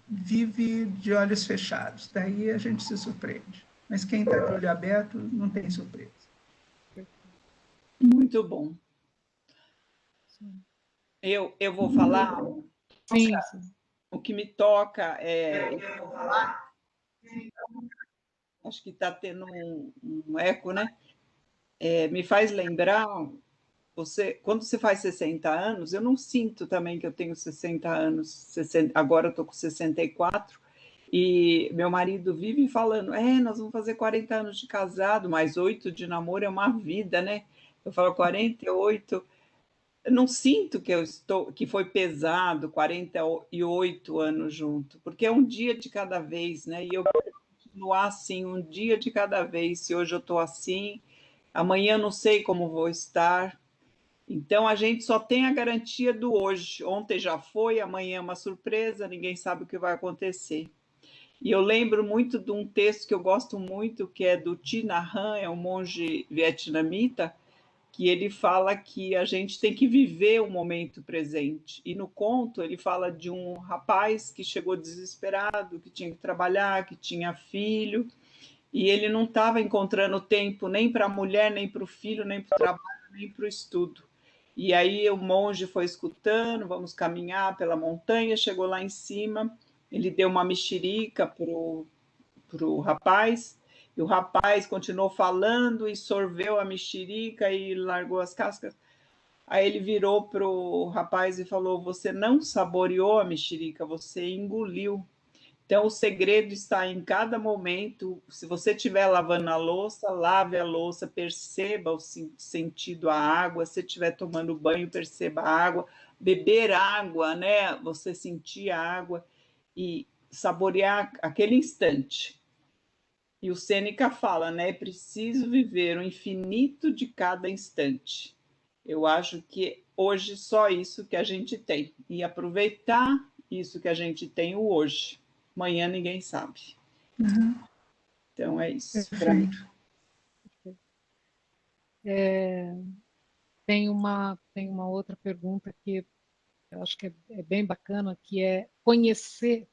vive de olhos fechados. Daí a gente se surpreende. Mas quem está de olho aberto não tem surpresa. Muito bom. Eu vou falar. Sim, O que me toca acho que está tendo um eco, né? Me faz lembrar, quando você faz 60 anos, eu não sinto também que eu tenho 60 anos, agora eu estou com 64, e meu marido vive falando, nós vamos fazer 40 anos de casado, mais 8 de namoro é uma vida, né? Eu falo 48, eu não sinto que foi pesado 48 anos junto, porque é um dia de cada vez, né? E eu vou continuar assim, um dia de cada vez. Se hoje eu estou assim, amanhã não sei como vou estar. Então a gente só tem a garantia do hoje. Ontem já foi, amanhã é uma surpresa, ninguém sabe o que vai acontecer. E eu lembro muito de um texto que eu gosto muito, que é do Thich Nhat Hanh, é um monge vietnamita, que ele fala que a gente tem que viver o momento presente. E no conto ele fala de um rapaz que chegou desesperado, que tinha que trabalhar, que tinha filho, e ele não estava encontrando tempo nem para a mulher, nem para o filho, nem para o trabalho, nem para o estudo. E aí o monge foi escutando, vamos caminhar pela montanha, chegou lá em cima, ele deu uma mexerica para o rapaz, e o rapaz continuou falando e sorveu a mexerica e largou as cascas. Aí ele virou para o rapaz e falou: você não saboreou a mexerica, você engoliu. Então, o segredo está em cada momento. Se você estiver lavando a louça, lave a louça, perceba o sentido a água. Se estiver tomando banho, perceba a água. Beber água, né? Você sentir a água e saborear aquele instante. E o Sêneca fala, né? É preciso viver o infinito de cada instante. Eu acho que hoje só isso que a gente tem. E aproveitar isso que a gente tem o hoje. Amanhã ninguém sabe. Uhum. Então é isso. Perfeito. tem uma outra pergunta que eu acho que é bem bacana, que é conhecer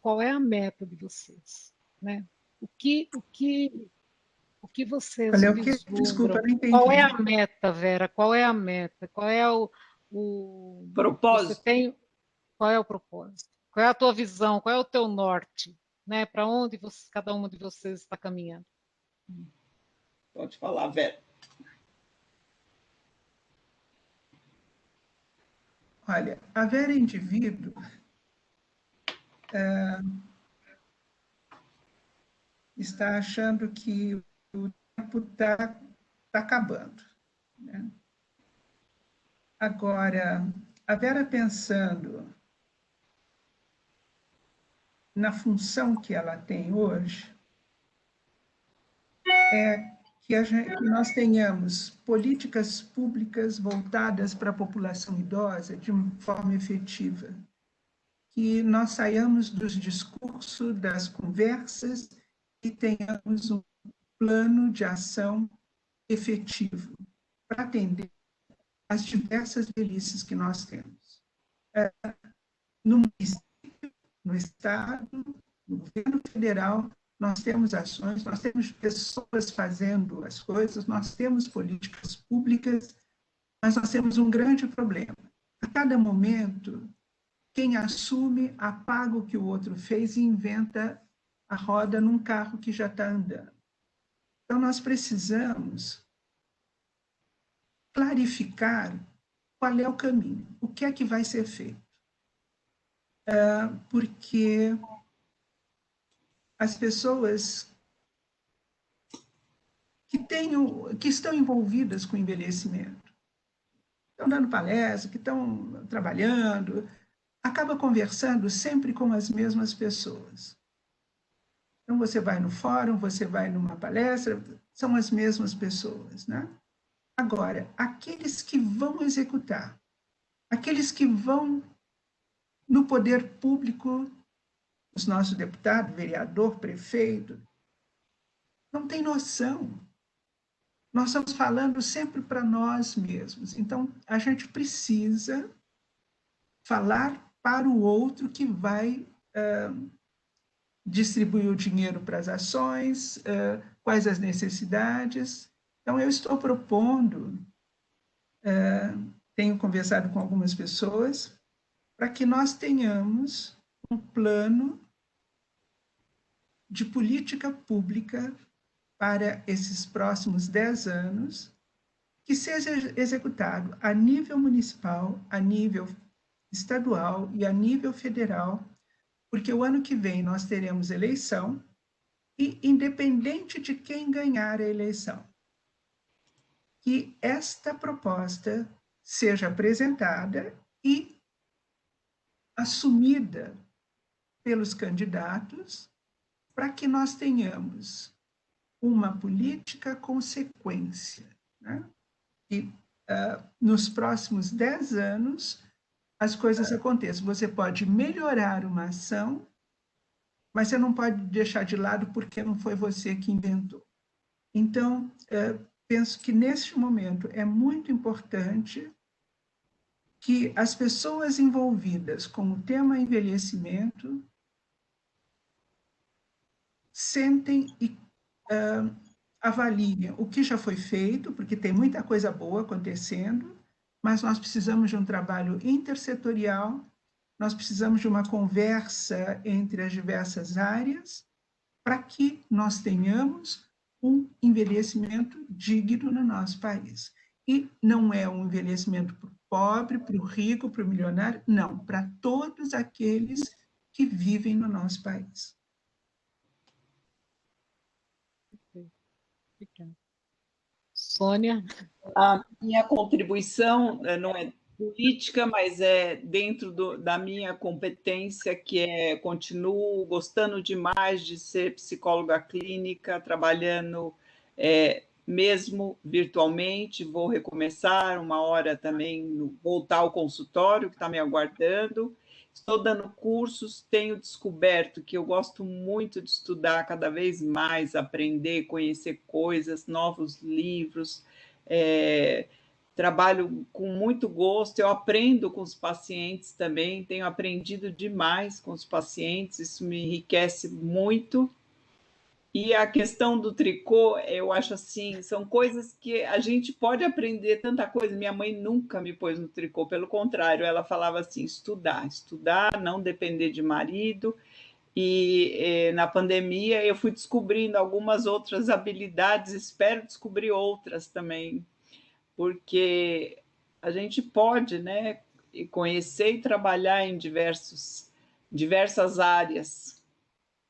qual é a meta de vocês, né? O que vocês Olha, o que? Desculpa, vislumbram? não Qual entendi. é a meta, Vera? Qual é a meta? Qual é você Propósito. tem? Qual é o propósito? Qual é a tua visão? Qual é o teu norte? Né? Para onde cada uma de vocês está caminhando? Pode falar, Vera. Olha, a Vera Indivíduo está achando que o tempo está acabando, né? Agora, a Vera pensando na função que ela tem hoje, é que nós tenhamos políticas públicas voltadas para a população idosa de forma efetiva, que nós saiamos dos discursos, das conversas e tenhamos um plano de ação efetivo para atender às diversas delícias que nós temos. No município, no Estado, no governo federal, nós temos ações, nós temos pessoas fazendo as coisas, nós temos políticas públicas, mas nós temos um grande problema. A cada momento, quem assume apaga o que o outro fez e inventa a roda num carro que já está andando. Então, nós precisamos clarificar qual é o caminho, o que é que vai ser feito. Porque as pessoas que estão envolvidas com o envelhecimento, estão dando palestra, que estão trabalhando, acaba conversando sempre com as mesmas pessoas. Então, você vai no fórum, você vai numa palestra, são as mesmas pessoas, né? Agora, aqueles que vão executar, aqueles que vão no poder público, os nossos deputados, vereador, prefeito, não tem noção. Nós estamos falando sempre para nós mesmos. Então, a gente precisa falar para o outro que vai distribuir o dinheiro para as ações, quais as necessidades. Então, eu estou propondo, tenho conversado com algumas pessoas, para que nós tenhamos um plano de política pública para esses próximos 10 anos, que seja executado a nível municipal, a nível estadual e a nível federal, porque o ano que vem nós teremos eleição e, independente de quem ganhar a eleição, que esta proposta seja apresentada e assumida pelos candidatos para que nós tenhamos uma política consequência, né? E nos próximos 10 anos as coisas aconteçam. Você pode melhorar uma ação, mas você não pode deixar de lado porque não foi você que inventou. Então, penso que neste momento é muito importante que as pessoas envolvidas com o tema envelhecimento sentem e avaliem o que já foi feito, porque tem muita coisa boa acontecendo, mas nós precisamos de um trabalho intersetorial, nós precisamos de uma conversa entre as diversas áreas para que nós tenhamos um envelhecimento digno no nosso país. E não é um envelhecimento para o pobre, para o rico, para o milionário, não, para todos aqueles que vivem no nosso país. Sônia? A minha contribuição não é política, mas é dentro da minha competência, que continuo gostando demais de ser psicóloga clínica, trabalhando mesmo virtualmente, vou recomeçar uma hora também, voltar ao consultório, que está me aguardando. Estou dando cursos, tenho descoberto que eu gosto muito de estudar cada vez mais, aprender, conhecer coisas, novos livros, trabalho com muito gosto, eu aprendo com os pacientes também, tenho aprendido demais com os pacientes, isso me enriquece muito. E a questão do tricô, eu acho assim, são coisas que a gente pode aprender tanta coisa. Minha mãe nunca me pôs no tricô, pelo contrário, ela falava assim, estudar, não depender de marido. E na pandemia eu fui descobrindo algumas outras habilidades, espero descobrir outras também, porque a gente pode, né, conhecer e trabalhar em diversas áreas.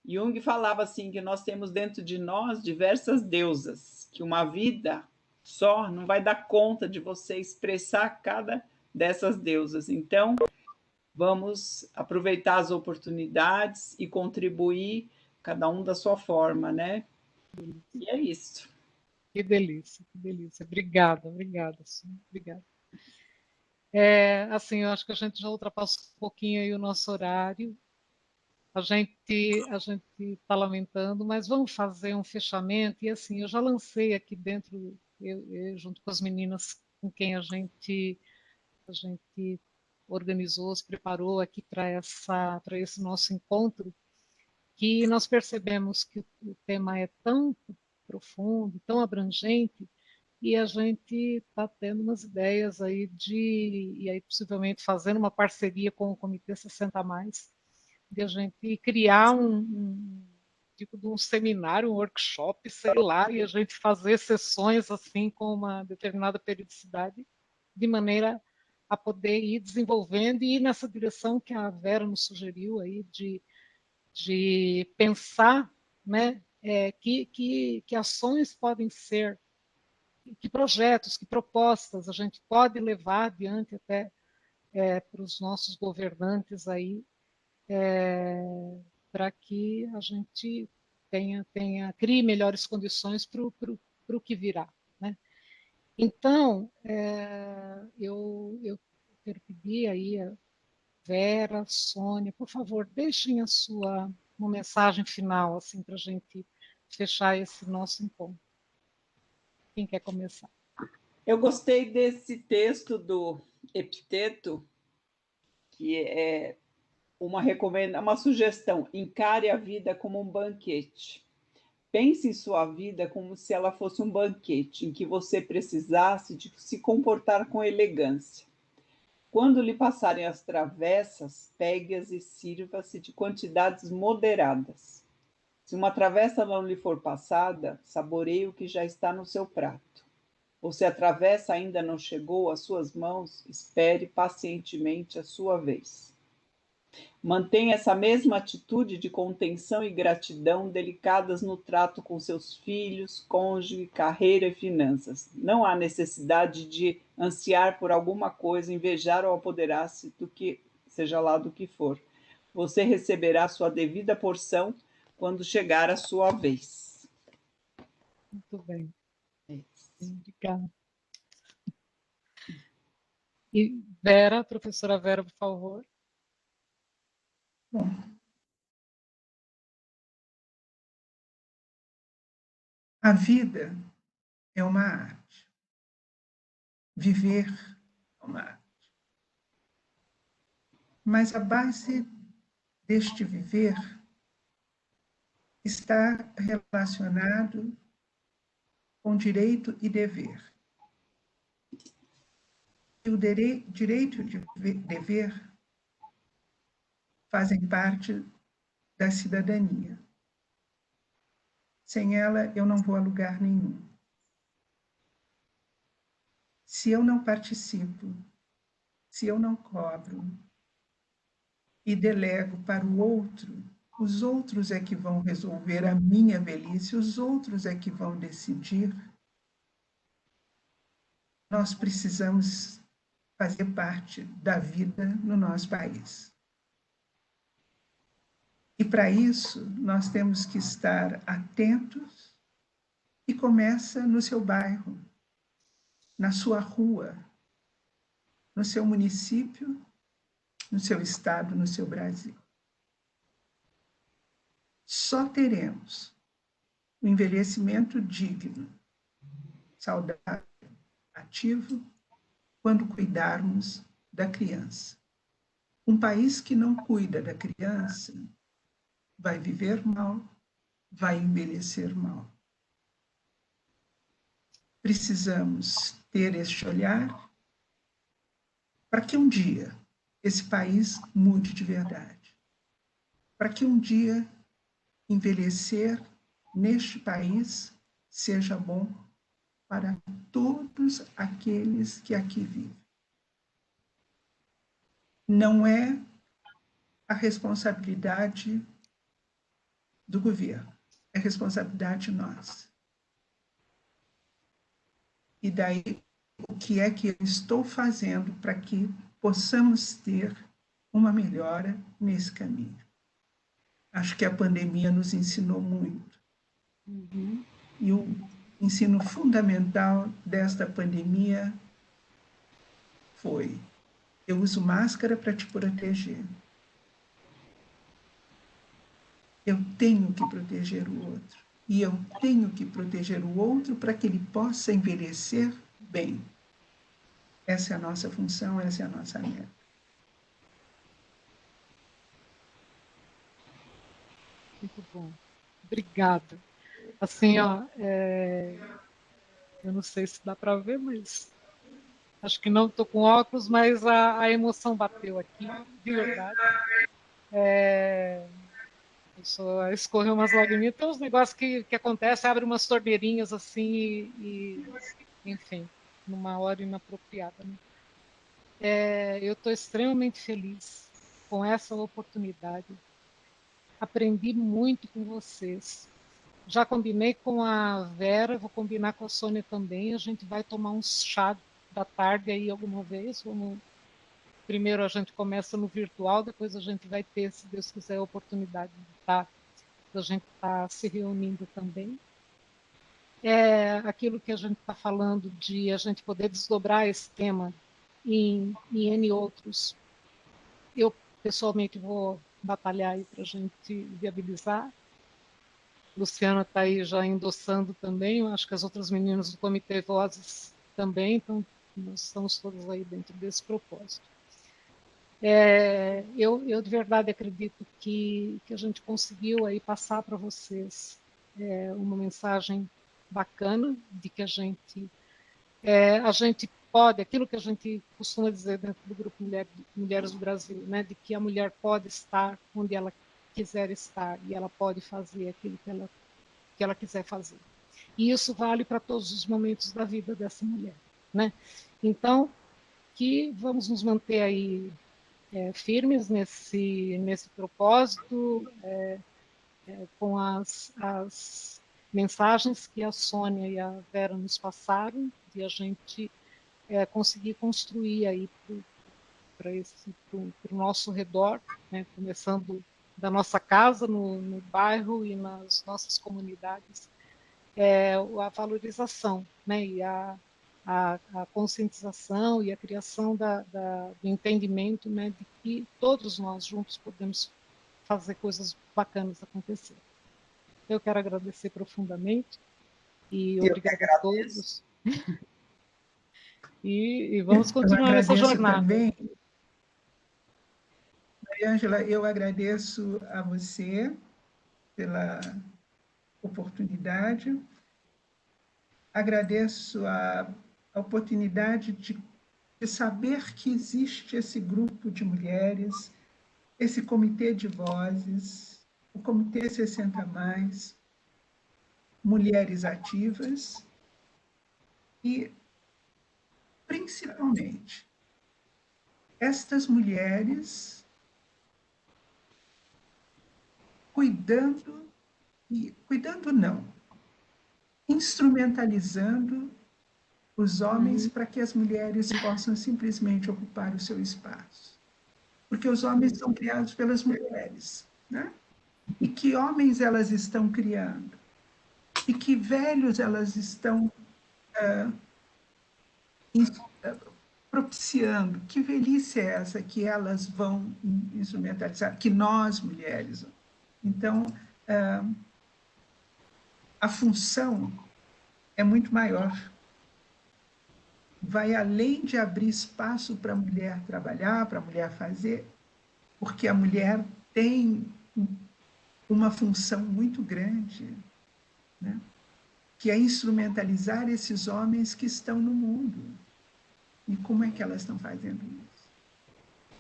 Jung falava assim que nós temos dentro de nós diversas deusas, que uma vida só não vai dar conta de você expressar cada dessas deusas. Então, vamos aproveitar as oportunidades e contribuir, cada um da sua forma, né? E é isso. Que delícia, que delícia. Obrigada, Sônia, obrigada. Assim, eu acho que a gente já ultrapassou um pouquinho aí o nosso horário. A gente está lamentando, mas vamos fazer um fechamento. E assim, eu já lancei aqui dentro, eu junto com as meninas com quem a gente organizou, se preparou aqui para esse nosso encontro, que nós percebemos que o tema é tão profundo, tão abrangente, e a gente está tendo umas ideias aí e aí possivelmente fazendo uma parceria com o Comitê 60 Mais, de a gente criar um tipo de um seminário, um workshop, sei lá, e a gente fazer sessões assim com uma determinada periodicidade, de maneira a poder ir desenvolvendo e ir nessa direção que a Vera nos sugeriu aí de pensar, né, que ações podem ser, que projetos, que propostas a gente pode levar adiante até para os nossos governantes aí, para que a gente crie melhores condições para o que virá, né? Então, eu quero pedir aí a Vera, Sônia, por favor, deixem uma mensagem final assim para a gente fechar esse nosso encontro. Quem quer começar? Eu gostei desse texto do Epiteto, que é uma sugestão: encare a vida como um banquete. Pense em sua vida como se ela fosse um banquete, em que você precisasse de se comportar com elegância. Quando lhe passarem as travessas, pegue-as e sirva-se de quantidades moderadas. Se uma travessa não lhe for passada, saboreie o que já está no seu prato. Ou se a travessa ainda não chegou às suas mãos, espere pacientemente a sua vez. Mantenha essa mesma atitude de contenção e gratidão delicadas no trato com seus filhos, cônjuge, carreira e finanças. Não há necessidade de ansiar por alguma coisa, invejar ou apoderar-se do que, seja lá do que for. Você receberá sua devida porção quando chegar a sua vez. Muito bem. É isso. Obrigada. E Vera, professora Vera, por favor. Bom, a vida é uma arte. Viver é uma arte. Mas a base deste viver está relacionado com direito e dever. E o direito e dever fazem parte da cidadania. Sem ela, eu não vou a lugar nenhum. Se eu não participo, se eu não cobro e delego para o outro, os outros é que vão resolver a minha velhice, os outros é que vão decidir. Nós precisamos fazer parte da vida no nosso país. E para isso, nós temos que estar atentos e começa no seu bairro, na sua rua, no seu município, no seu estado, no seu Brasil. Só teremos o envelhecimento digno, saudável, ativo, quando cuidarmos da criança. Um país que não cuida da criança vai viver mal, vai envelhecer mal. Precisamos ter este olhar para que um dia esse país mude de verdade. Para que um dia envelhecer neste país seja bom para todos aqueles que aqui vivem. Não é a responsabilidade do governo, é responsabilidade nossa. E daí, o que é que eu estou fazendo para que possamos ter uma melhora nesse caminho? Acho que a pandemia nos ensinou muito. E o ensino fundamental desta pandemia foi: eu uso máscara para te proteger. Eu tenho que proteger o outro. E eu tenho que proteger o outro para que ele possa envelhecer bem. Essa é a nossa função, essa é a nossa meta. Muito bom. Obrigada. Assim, ó, eu não sei se dá para ver, mas acho que não estou com óculos, mas a emoção bateu aqui, de verdade. Escorreu umas lagriminhas. Tem uns negócios que acontecem, abre umas torneirinhas assim enfim, numa hora inapropriada. Né? Eu estou extremamente feliz com essa oportunidade. Aprendi muito com vocês. Já combinei com a Vera, vou combinar com a Sônia também. A gente vai tomar um chá da tarde aí alguma vez. Primeiro a gente começa no virtual, depois a gente vai ter, se Deus quiser, a oportunidade de a gente estar se reunindo também. Aquilo que a gente está falando de a gente poder desdobrar esse tema em N outros. Eu, pessoalmente, vou batalhar aí para a gente viabilizar. Luciana está aí já endossando também, eu acho que as outras meninas do Comitê Vozes também, então nós estamos todos aí dentro desse propósito. Eu de verdade acredito que a gente conseguiu aí passar para vocês uma mensagem bacana de que a gente pode, aquilo que a gente costuma dizer dentro do grupo Mulheres do Brasil, né, de que a mulher pode estar onde ela quiser estar e ela pode fazer aquilo que ela quiser fazer. E isso vale para todos os momentos da vida dessa mulher, né? Então, que vamos nos manter aí firmes nesse propósito, com as mensagens que a Sônia e a Vera nos passaram, de a gente conseguir construir aí para o nosso redor, né? Começando da nossa casa, no bairro e nas nossas comunidades, a valorização, né? E a conscientização e a criação do entendimento, né? De que todos nós juntos podemos fazer coisas bacanas acontecer. Eu quero agradecer profundamente e obrigada a todos. E vamos continuar essa jornada. Também, Mariângela, eu agradeço a você pela oportunidade, agradeço a oportunidade de saber que existe esse grupo de mulheres, esse comitê de vozes, o Comitê 60+, mulheres ativas e, principalmente, estas mulheres instrumentalizando os homens para que as mulheres possam simplesmente ocupar o seu espaço. Porque os homens são criados pelas mulheres, né? E que homens elas estão criando? E que velhos elas estão propiciando? Que velhice é essa que elas vão instrumentalizar? Que nós, mulheres. Então, a função é muito maior. Vai além de abrir espaço para a mulher trabalhar, para a mulher fazer, porque a mulher tem uma função muito grande, né? Que é instrumentalizar esses homens que estão no mundo. E como é que elas estão fazendo isso?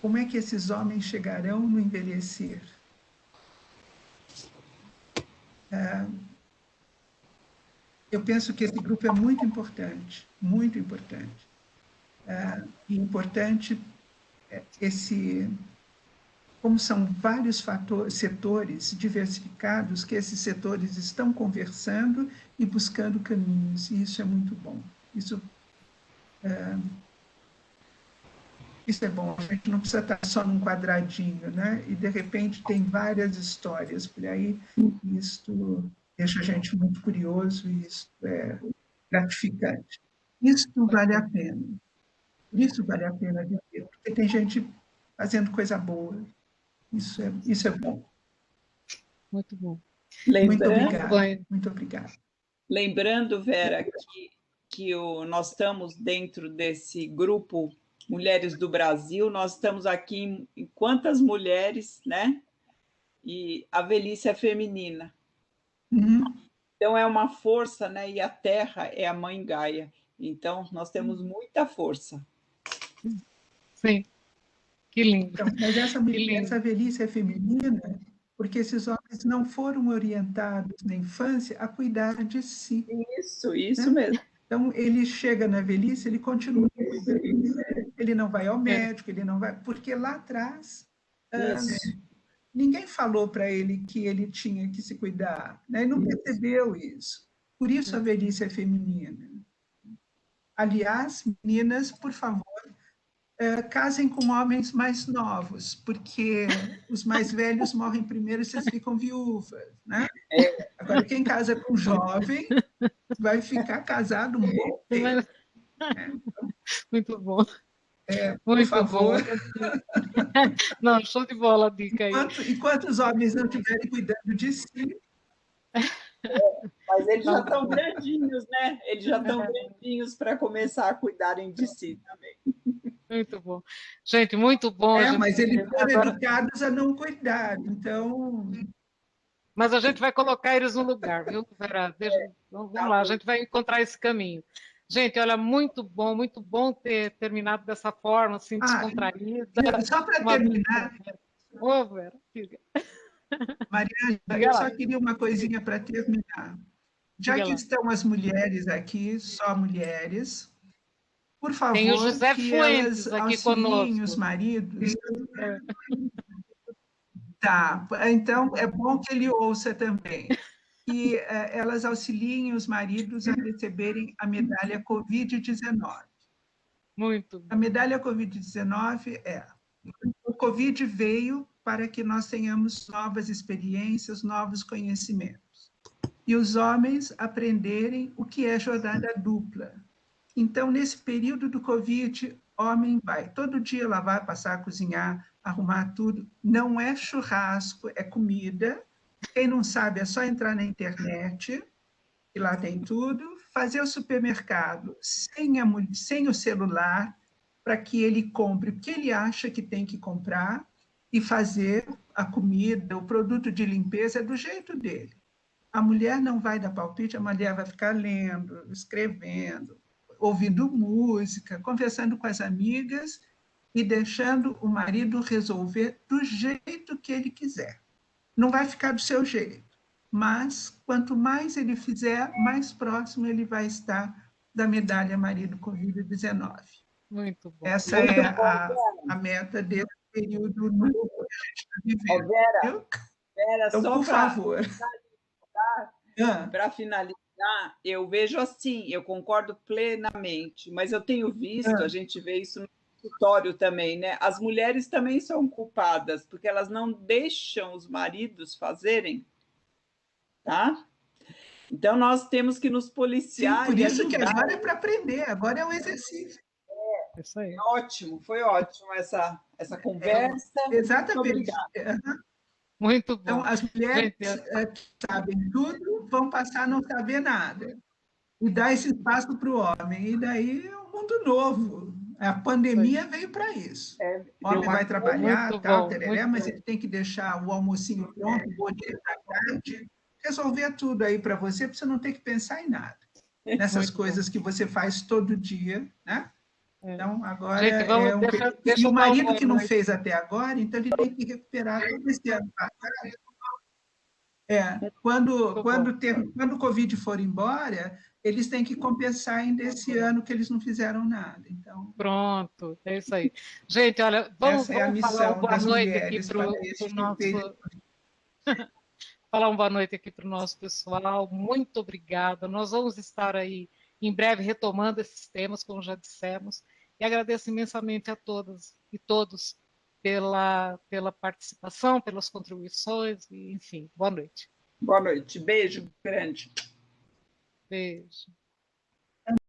Como é que esses homens chegarão no envelhecer? Eu penso que esse grupo é muito importante, muito importante. E importante como são vários setores diversificados, que esses setores estão conversando e buscando caminhos, e isso é muito bom. Isso é bom, a gente não precisa estar só num quadradinho, né? E, de repente, tem várias histórias por aí, e isso deixa a gente muito curioso, e isso é gratificante. Isso vale a pena. Isso vale a pena viver, porque tem gente fazendo coisa boa. Isso é bom. Muito bom. Muito obrigada. Muito obrigada. Lembrando, Vera, que nós estamos dentro desse grupo Mulheres do Brasil, nós estamos aqui em quantas mulheres, né? E a velhice é feminina. Então, é uma força, né? E a Terra é a Mãe Gaia. Então, nós temos muita força. Sim, que lindo. Então, mas essa velhice é feminina porque esses homens não foram orientados na infância a cuidar de si. Isso mesmo. Então, ele chega na velhice, ele continua cuidando. Ele não vai ao médico, ele não vai... Porque lá atrás, ninguém falou para ele que ele tinha que se cuidar, né? Ele não percebeu isso. Por isso a velhice é feminina. Aliás, meninas, por favor, casem com homens mais novos, porque os mais velhos morrem primeiro e vocês ficam viúvas, né? Agora, quem casa com jovem vai ficar casado um bom tempo. Muito bom. Por favor. Não, show de bola a dica aí. Enquanto os homens não estiverem cuidando de si... Mas eles já estão grandinhos, né? Eles já estão grandinhos para começar a cuidarem de si também. Muito bom. Gente, muito bom. Mas eles foram agora... educados a não cuidar, então... Mas a gente vai colocar eles no lugar, viu, Vera? Vamos lá, a gente vai encontrar esse caminho. Gente, olha, muito bom ter terminado dessa forma, assim, descontraída. Só para terminar... Ô, Vera, diga. Mariângela, eu só queria uma coisinha para terminar. Já que estão as mulheres aqui, só mulheres, por favor, tem o José que Fuentes elas aqui auxiliem conosco. os maridos. Tá, então é bom que ele ouça também. Que elas auxiliem os maridos a receberem a medalha Covid-19. Muito bom. A medalha Covid-19 o Covid veio para que nós tenhamos novas experiências, novos conhecimentos. E os homens aprenderem o que é jornada dupla. Então, nesse período do Covid, homem vai todo dia lavar, passar, cozinhar, arrumar tudo. Não é churrasco, é comida. Quem não sabe, é só entrar na internet, e lá tem tudo. Fazer o supermercado sem o celular, para que ele compre o que ele acha que tem que comprar e fazer a comida, o produto de limpeza do jeito dele. A mulher não vai dar palpite, a mulher vai ficar lendo, escrevendo, ouvindo música, conversando com as amigas e deixando o marido resolver do jeito que ele quiser. Não vai ficar do seu jeito, mas quanto mais ele fizer, mais próximo ele vai estar da medalha marido Covid-19. Muito bom. Essa é a meta desse período novo que a gente está vivendo. Vera, então, só por favor. Para finalizar, eu vejo assim, eu concordo plenamente, mas eu tenho visto, a gente vê isso no escritório também, né? As mulheres também são culpadas, porque elas não deixam os maridos fazerem, tá? Então, nós temos que nos policiar. Sim, por isso ajudar. Que agora é para aprender, agora é um exercício. Isso aí. Foi ótimo essa conversa. Exatamente. Muito bom. Então, as mulheres que sabem tudo vão passar a não saber nada. E dar esse espaço para o homem. E daí é um mundo novo. A pandemia veio para isso. O homem vai trabalhar, tal, tereré, mas ele tem que deixar o almocinho pronto, o bom dia da tarde, resolver tudo aí para você não ter que pensar em nada. Nessas coisas que você faz todo dia, né? Então, agora é um período. E o marido que não fez até agora, então ele tem que recuperar todo esse ano passado. Quando o Covid for embora, eles têm que compensar ainda esse ano que eles não fizeram nada. Então, pronto, é isso aí. Gente, olha, vamos falar uma boa noite aqui para o nosso... falar uma boa noite aqui para o nosso pessoal. Muito obrigada. Nós vamos estar aí em breve retomando esses temas, como já dissemos, e agradeço imensamente a todas e todos pela participação, pelas contribuições, e, enfim, boa noite. Boa noite. Beijo grande. Beijo.